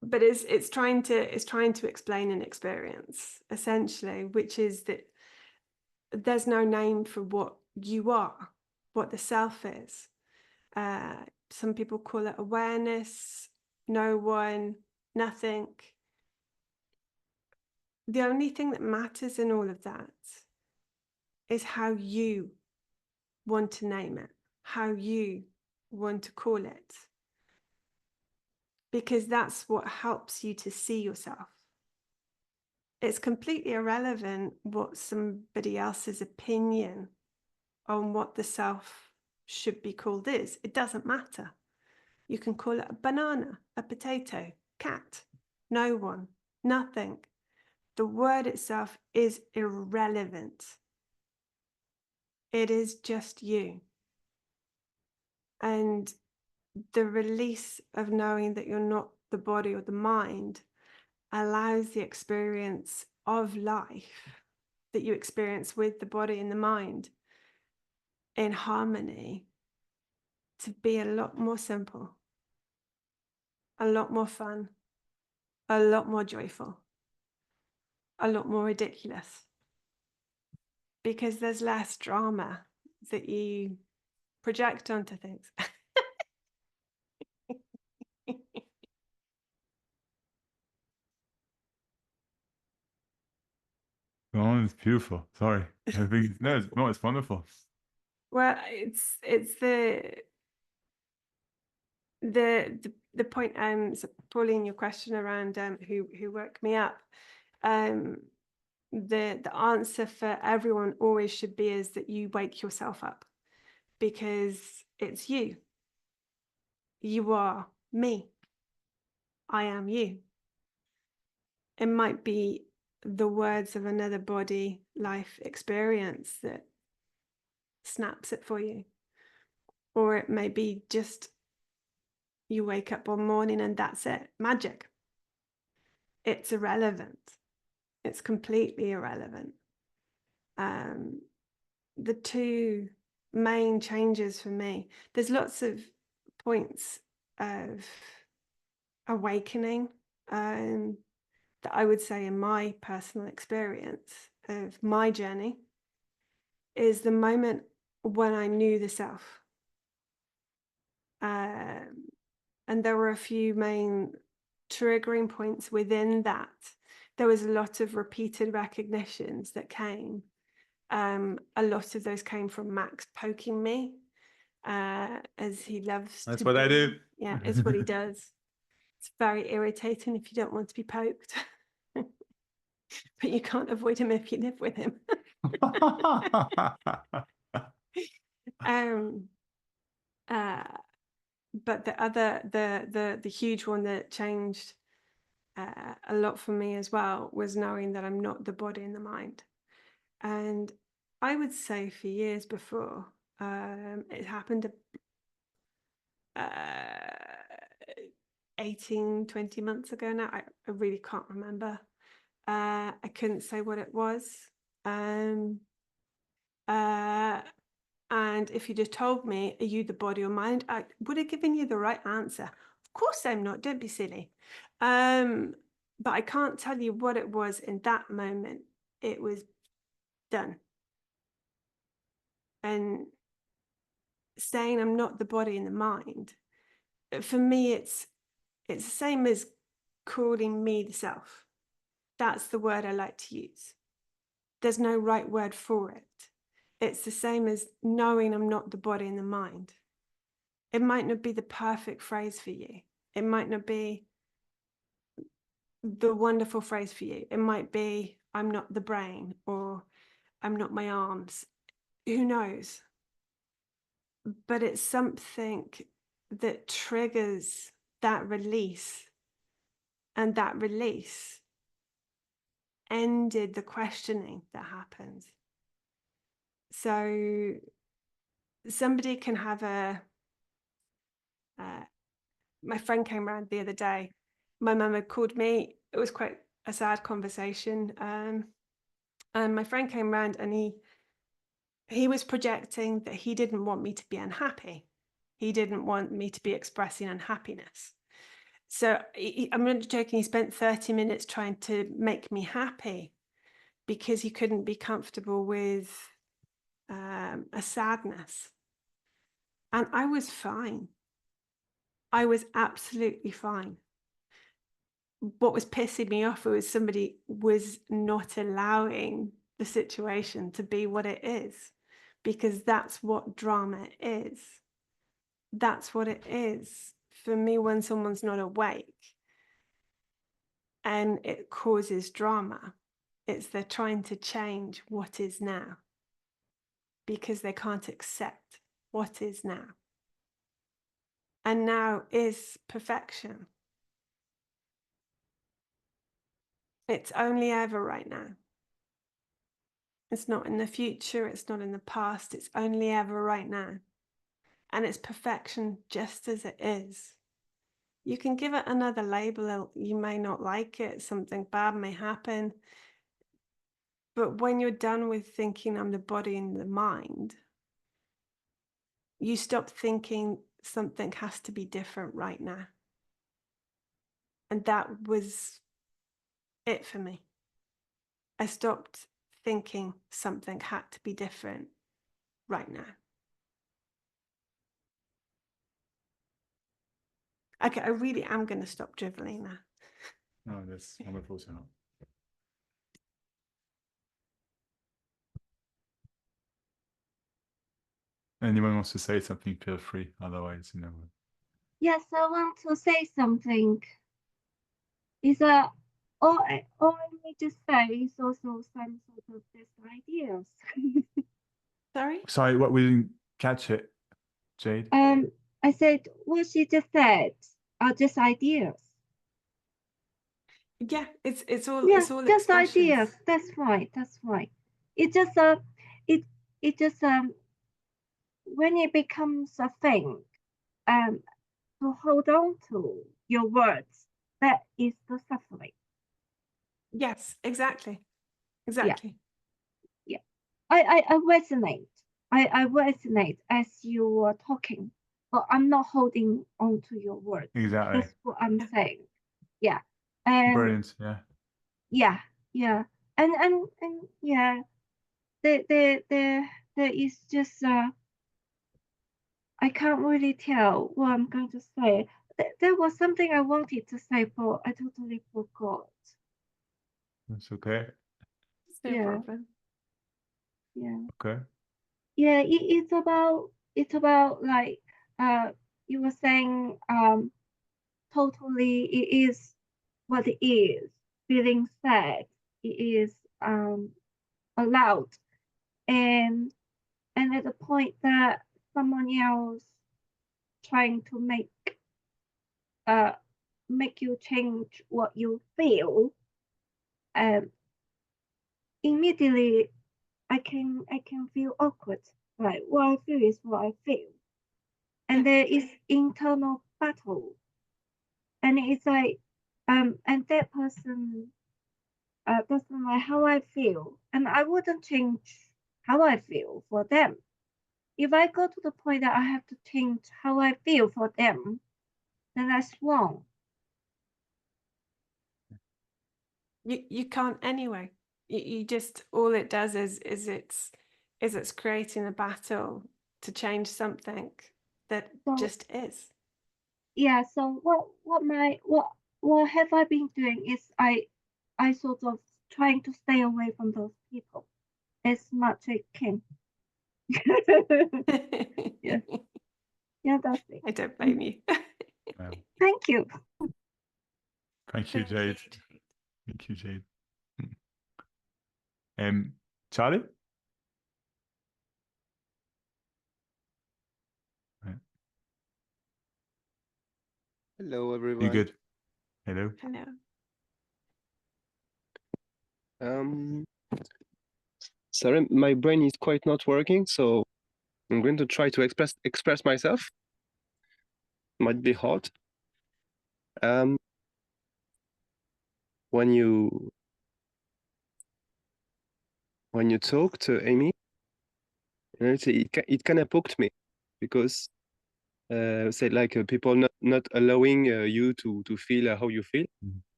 But it's trying to explain an experience, essentially, which is that there's no name for what you are, what the self is. Some people call it awareness, no one, nothing. The only thing that matters in all of that is how you want to name it, how you want to call it. Because that's what helps you to see yourself. It's completely irrelevant what somebody else's opinion on what the self should be called is. It doesn't matter. You can call it a banana, a potato, cat, no one, nothing. The word itself is irrelevant. It is just you. And the release of knowing that you're not the body or the mind allows the experience of life that you experience with the body and the mind in harmony to be a lot more simple, a lot more fun, a lot more joyful, a lot more ridiculous, because there's less drama that you project onto things. Oh, it's beautiful. Sorry. I think it's wonderful. Well, it's the point, so Pauline, your question around who woke me up, the answer for everyone always should be is that you wake yourself up, because it's you. You are me. I am you. It might be the words of another body life experience that snaps it for you, or it may be just you wake up one morning and that's it. Magic. It's irrelevant. It's completely irrelevant. The two main changes for me, there's lots of points of awakening that I would say in my personal experience of my journey is the moment when I knew the self. And there were a few main triggering points within that. There was a lot of repeated recognitions that came. A lot of those came from Max poking me, as he loves. That's to what I do. Yeah, it's what he does. It's very irritating if you don't want to be poked, but you can't avoid him if you live with him. But the huge one that changed a lot for me as well was knowing that I'm not the body and the mind. And I would say for years before, it happened 18, 20 months ago now. I really can't remember. I couldn't say what it was. And if you'd have told me, are you the body or mind? I would have given you the right answer. Of course I'm not, don't be silly. But I can't tell you what it was in that moment. It was done. And saying I'm not the body and the mind, for me, it's the same as calling me the self. That's the word I like to use. There's no right word for it. It's the same as knowing I'm not the body and the mind. It might not be the perfect phrase for you. It might not be the wonderful phrase for you. It might be, I'm not the brain, or I'm not my arms. Who knows? But it's something that triggers that release. And that release ended the questioning that happens. So somebody can have my friend came around the other day. My mum had called me. It was quite a sad conversation. And my friend came around and he was projecting that he didn't want me to be unhappy. He didn't want me to be expressing unhappiness. So I'm not joking, he spent 30 minutes trying to make me happy because he couldn't be comfortable with a sadness. And I was fine. I was absolutely fine. What was pissing me off was somebody was not allowing the situation to be what it is, because that's what drama is. That's what it is for me when someone's not awake and it causes drama. It's they're trying to change what is now because they can't accept what is now. And now is perfection. It's only ever right now. It's not in the future, it's not in the past, it's only ever right now. And it's perfection just as it is. You can give it another label, you may not like it, something bad may happen, But when you're done with thinking I'm the body and the mind, you stop thinking something has to be different right now. And that was it for me. I stopped thinking something had to be different right now. Okay, I really am going to stop driveling now. No, that's wonderful to know. Anyone wants to say something, feel free. Otherwise, you know. Yes, I want to say something. Is all I need to say is also some sort of this ideas. Sorry? Sorry, what we didn't catch it, Jade. I said what she just said are just ideas. Yeah, it's all Just expressions. ideas. That's right. That's right. It just it just when it becomes a thing, to hold on to your words, that is the suffering. Yes, exactly. Exactly. Yeah. I resonate. I resonate as you were talking, but I'm not holding on to your words. Exactly. That's what I'm saying. Yeah. Brilliant. Yeah. Yeah. And yeah, there is just I can't really tell what I'm going to say. There was something I wanted to say, but I totally forgot. That's okay. It's no Yeah. problem. Yeah. Okay. Yeah, it's about like you were saying totally it is what it is. Feeling sad, it is allowed. And at the point that someone else trying to make you change what you feel, immediately I can feel awkward. Like what I feel is what I feel. And there is internal battle. And it's like and that person doesn't like how I feel. And I wouldn't change how I feel for them. If I go to the point that I have to change how I feel for them, then that's wrong. You can't anyway. You just all it does is it's creating a battle to change something that So just is. yeah, so what have I been doing is I sort of trying to stay away from those people as much as I can. Yeah. Yeah, that's it. I don't blame you. Thank you. Thank you, Thank Jade. Jade. Thank you, Jade. Charlie? Right. Hello, You everyone. good? Hello. Hello. Um, sorry, my brain is quite not working, so I'm going to try to express myself. Might be hard. When you talk to Amy, it kind of poked me because say like people not allowing you to feel how you feel,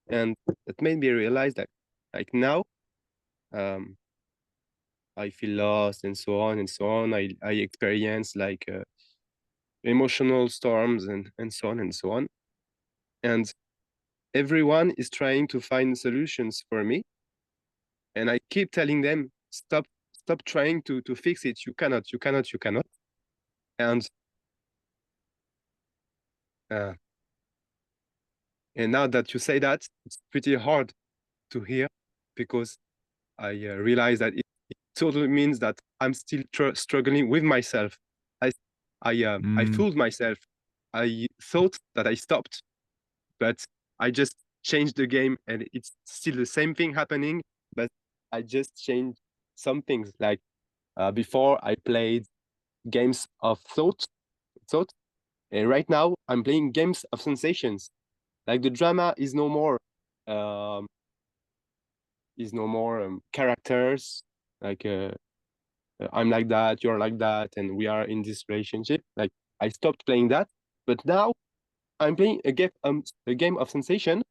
and it made me realize that like now I feel lost and so on and so on. I experience like emotional storms and so on and so on, and everyone is trying to find solutions for me, and I keep telling them stop trying to fix it. You cannot, and and now that you say that, it's pretty hard to hear because I realize that it totally means that I'm still struggling with myself. I fooled myself. I thought that I stopped, but I just changed the game, and it's still the same thing happening, but I just changed some things. Like before, I played games of thought, and right now I'm playing games of sensations. Like the drama is no more is no more characters like I'm like that, you're like that, and we are in this relationship. Like I stopped playing that, but now I'm playing a game of sensation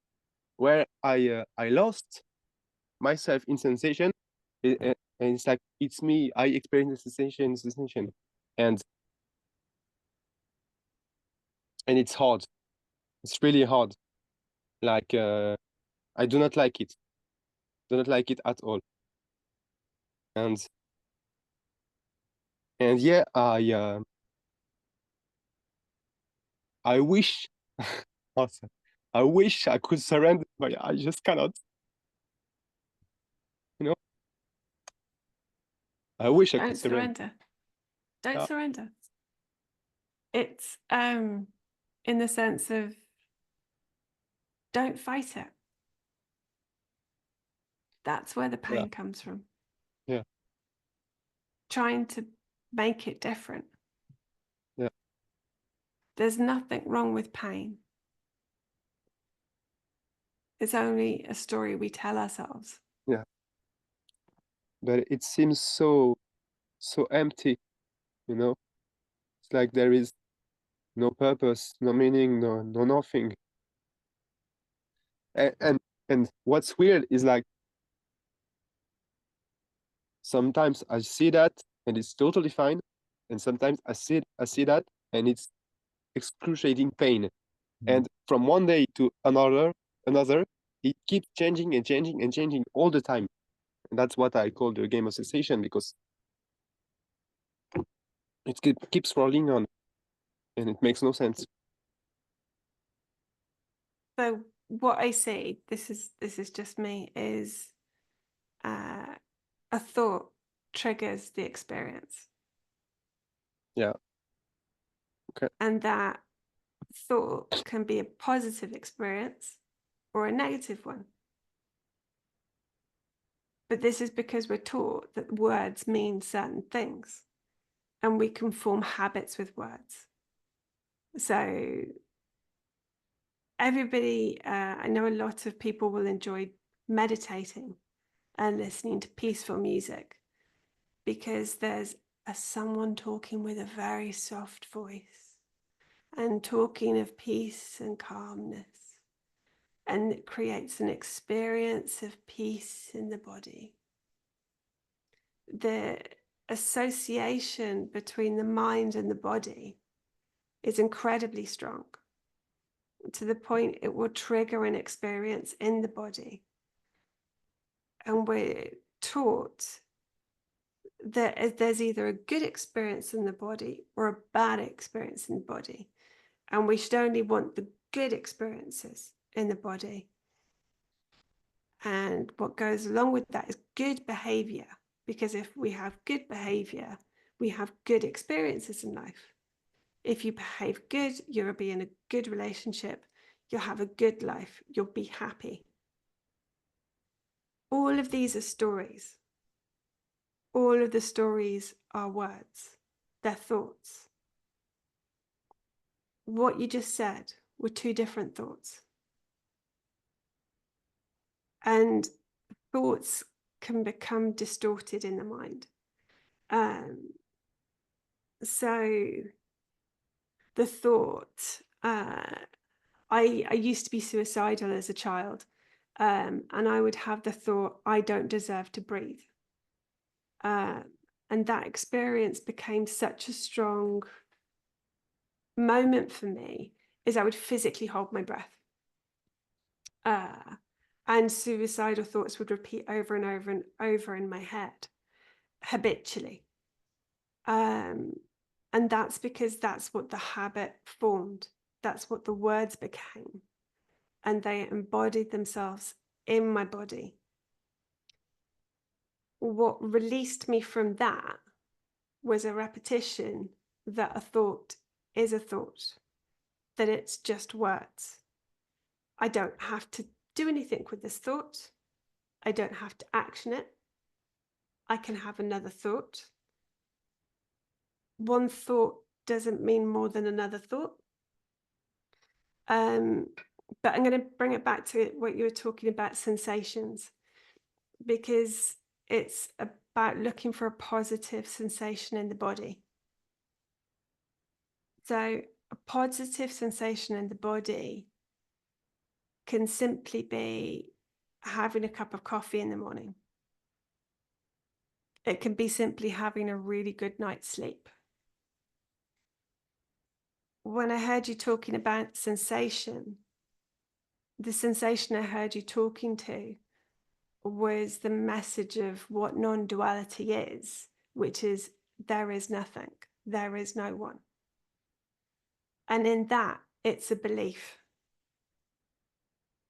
where I lost myself in sensation, and it's like it's me. I experience the sensation, and it's hard. It's really hard. Like I do not like it. Do not like it at all. And yeah, I wish also, I wish I could surrender, but I just cannot. You know, I wish I Don't could surrender. surrender. Don't Yeah. surrender. It's in the sense of don't fight it. That's where the pain Yeah. comes from. Yeah. Trying to make it different. Yeah. There's nothing wrong with pain. It's only a story we tell ourselves. Yeah. But it seems so empty, you know? It's like there is no purpose, no meaning, no nothing. And what's weird is like sometimes I see that and it's totally fine, and sometimes I see that and it's excruciating pain. And from one day to another, it keeps changing and changing and changing all the time. And that's what I call the game of sensation, because it keeps rolling on and it makes no sense. So what I see, this is just me, is a thought triggers the experience. Yeah. Okay. And that thought can be a positive experience or a negative one. But this is because we're taught that words mean certain things and we can form habits with words. So everybody, I know a lot of people will enjoy meditating and listening to peaceful music because there's someone talking with a very soft voice and talking of peace and calmness. And it creates an experience of peace in the body. The association between the mind and the body is incredibly strong, to the point it will trigger an experience in the body. And we're taught that there's either a good experience in the body or a bad experience in the body. And we should only want the good experiences in the body. And what goes along with that is good behavior, because if we have good behavior, we have good experiences in life. If you behave good, you'll be in a good relationship, you'll have a good life, you'll be happy. All of these are stories. All of the stories are words, they're thoughts. What you just said were two different thoughts. And thoughts can become distorted in the mind. So the thought, I used to be suicidal as a child, and I would have the thought, I don't deserve to breathe. And that experience became such a strong moment for me, is I would physically hold my breath. And suicidal thoughts would repeat over and over and over in my head, habitually. And that's because that's what the habit formed. That's what the words became. And they embodied themselves in my body. What released me from that was a repetition that a thought is a thought, that it's just words. I don't have to do anything with this thought. I don't have to action it. I can have another thought. One thought doesn't mean more than another thought. But I'm going to bring it back to what you were talking about, sensations. because it's about looking for a positive sensation in the body. So a positive sensation in the body can simply be having a cup of coffee in the morning. It can be simply having a really good night's sleep. When I heard you talking about sensation, the sensation I heard you talking to was the message of what non-duality is, which is there is nothing, there is no one. And in that, it's a belief.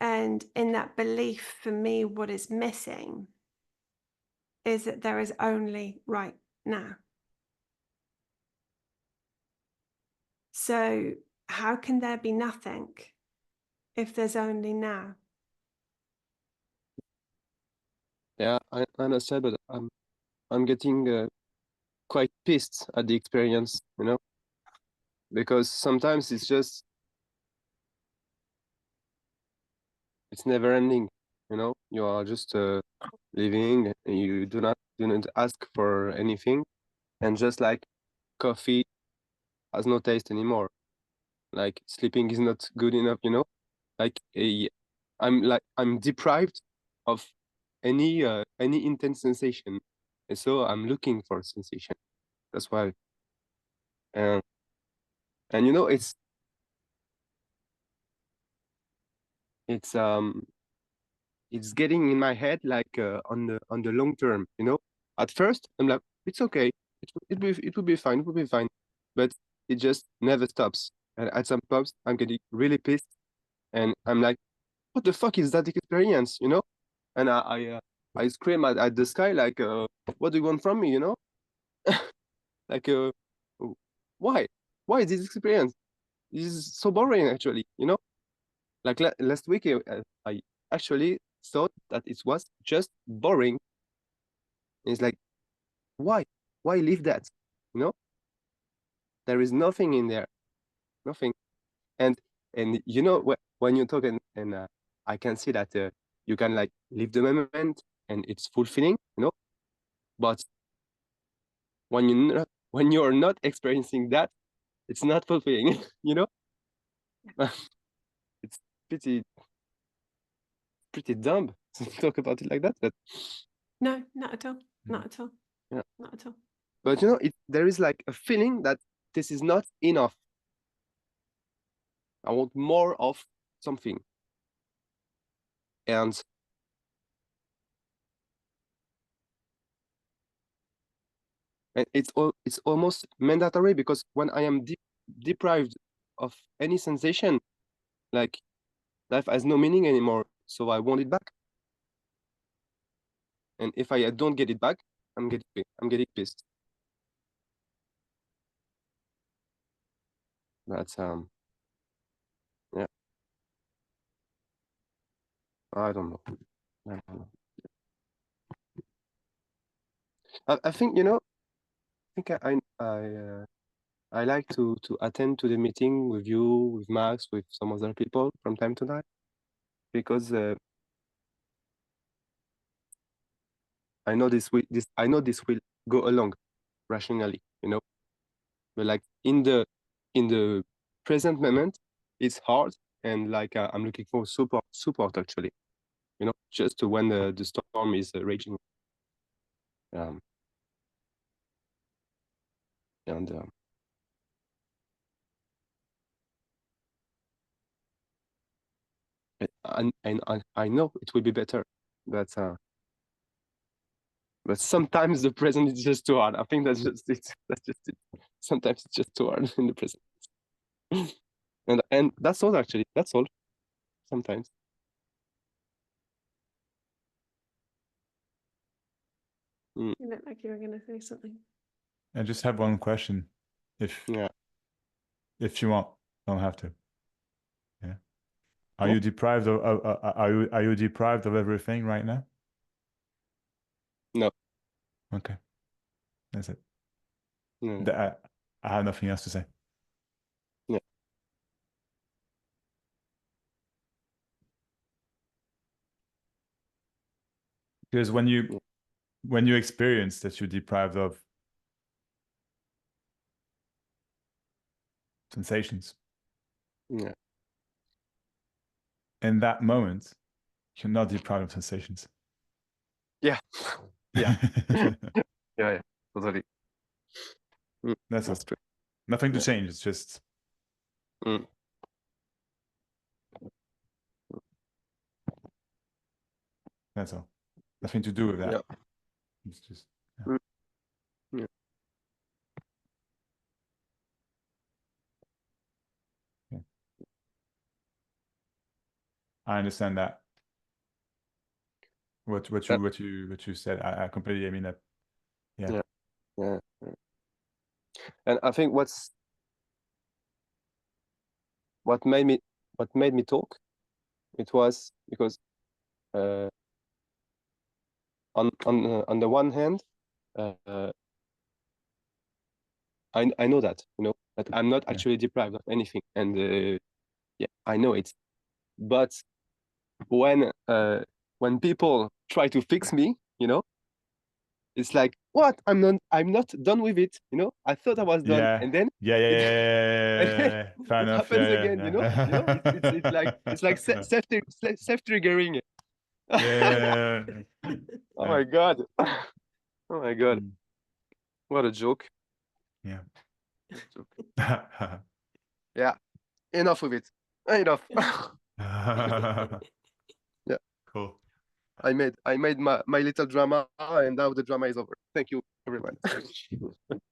And in that belief, for me, what is missing is that there is only right now. So how can there be nothing if there's only now? Yeah, I understand, but I'm getting quite pissed at the experience, you know, because sometimes it's never ending, you know. You are just living, and you do not ask for anything, and just like coffee has no taste anymore. Like sleeping is not good enough, you know. Like I'm deprived of any intense sensation, and so I'm looking for sensation. That's why, and you know, it's getting in my head like on the long term, you know. At first, I'm like, it's okay, it will be fine, it will be fine, but it just never stops. And at some points, I'm getting really pissed, and I'm like, what the fuck is that experience, you know? And I scream at the sky like, what do you want from me, you know? Like, why? Why this experience? This is so boring, actually, you know? Like last week, I actually thought that it was just boring. And it's like, why? Why leave that? You know? There is nothing in there, nothing. And you know, when you talk and I can see that you can like live the moment and it's fulfilling, you know? But when you're not experiencing that, it's not fulfilling, you know? It's pretty dumb to talk about it like that, but No, not at all. Not at all. yeah. Not at all. But you know, there is like a feeling that this is not enough. I want more of something. And it's almost mandatory, because when I am deprived of any sensation, like life has no meaning anymore. So I want it back. And if I don't get it back, I'm getting pissed. That's yeah. I don't know. I don't know. I think, you know, I think I like to attend to the meeting with you, with Max, with some other people from time to time, because I know this will go along rationally, you know. But like in the present moment, it's hard, and like I'm looking for support actually, you know, just when the storm is raging. Um, and I know it will be better, but sometimes the present is just too hard. I think that's just it. That's just it. Sometimes it's just too hard in the present. And that's all actually. That's all. Sometimes. You look like you were going to say something. I just have one question. If Yeah. if you want, don't have to. Yeah. Are Oh. you deprived of are you deprived of everything right now? No. Okay. That's it. No. I have nothing else to say. Yeah. Because when you experience that you're deprived of sensations, Yeah. in that moment, you're not deprived of sensations. Yeah. Yeah. Yeah. Totally. That's all. That's true. Nothing to Yeah. change. It's just Mm. that's all. Nothing to do with that. Yeah. It's just Mm. Yeah. I understand that. What you said. I completely. I mean that. Yeah. Yeah. Yeah. Yeah. And I think what made me talk, it was because on the one hand, I know that, that I'm not actually deprived of anything, and yeah, I know it. But when people try to fix me, it's like, what? I'm not done with it. I thought I was done, Yeah. and then Yeah. and then Fair it enough. happens Yeah, again. yeah. It's like self triggering. Yeah. Oh my god. Oh my god. Mm. What a joke. Yeah. Yeah. Enough with it. Enough. Yeah. Cool. I made my little drama, and now the drama is over. Thank you, everyone.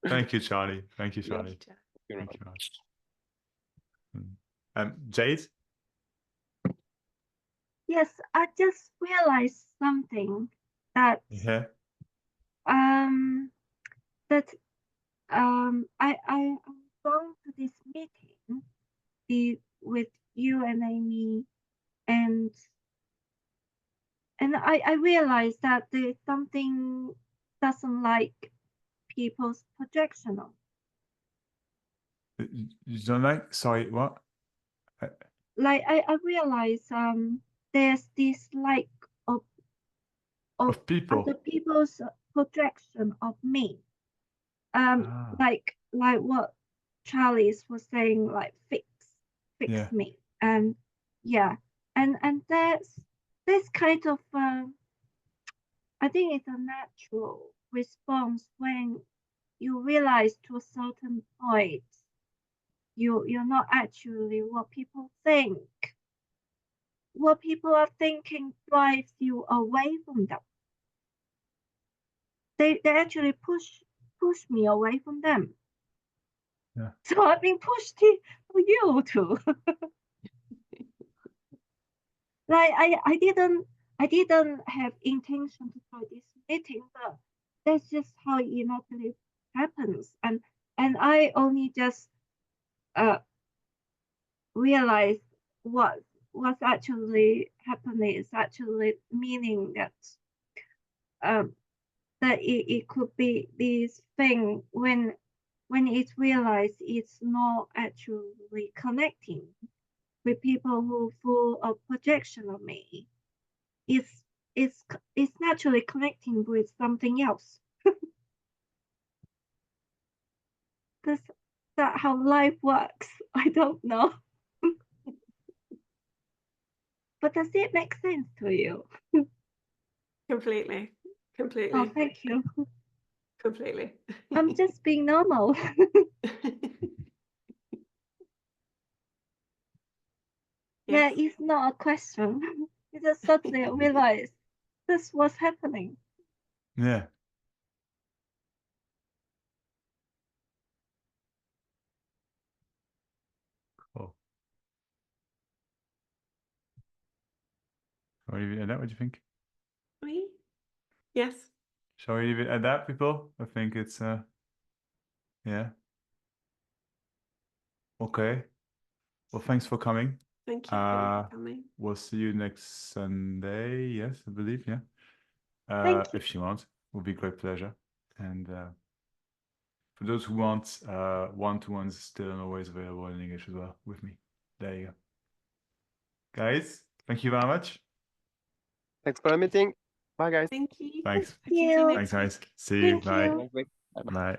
Thank you, Charlie. Thank you, Thank Charlie. you, Jack. Thank you much. Jade? Yes, I just realized something that Yeah. that I'm going to this meeting with you and Amy, and I realized that there's something doesn't like people's projection on. You don't like? Sorry, what? Like I realize there's this like Of people. other people's projection of me. Ah. Like what Charlie's was saying, like fix Yeah. me, and yeah, and there's kind of I think it's a natural response when you realize to a certain point you're not actually what people think. What people are thinking drives you away from them. They actually push me away from them. Yeah. So I've been pushed for you too. Like I didn't have intention to try this meeting, but that's just how it inevitably happens. And I only just realized what's actually happening is actually meaning that that it could be this thing when it's realized it's not actually connecting with people who full of projection of me. It's naturally connecting with something else. That's that how life works. I don't know. But does it make sense to you? Completely. Completely. Oh, thank you. Completely. I'm just being normal. Yeah, Yes. it's not a question. It's just suddenly I realized this was happening. Yeah. Cool. Shall we leave it at that? What do you think? Me? Yes. Shall we leave it at that, people? I think it's yeah. Okay. Well, thanks for coming. Thank you for coming. We'll see you next Sunday. Yes, I believe. Yeah. Thank you. If you want, will be a great pleasure. And for those who want one-to-ones, still always available in English as well with me. There you go. Guys, thank you very much. Thanks for the meeting. Bye. Bye, guys. Thank you. Thanks. Hope to see you you. next Thanks, guys. week. See you. Thank Bye. you. Next week. Bye-bye. Bye.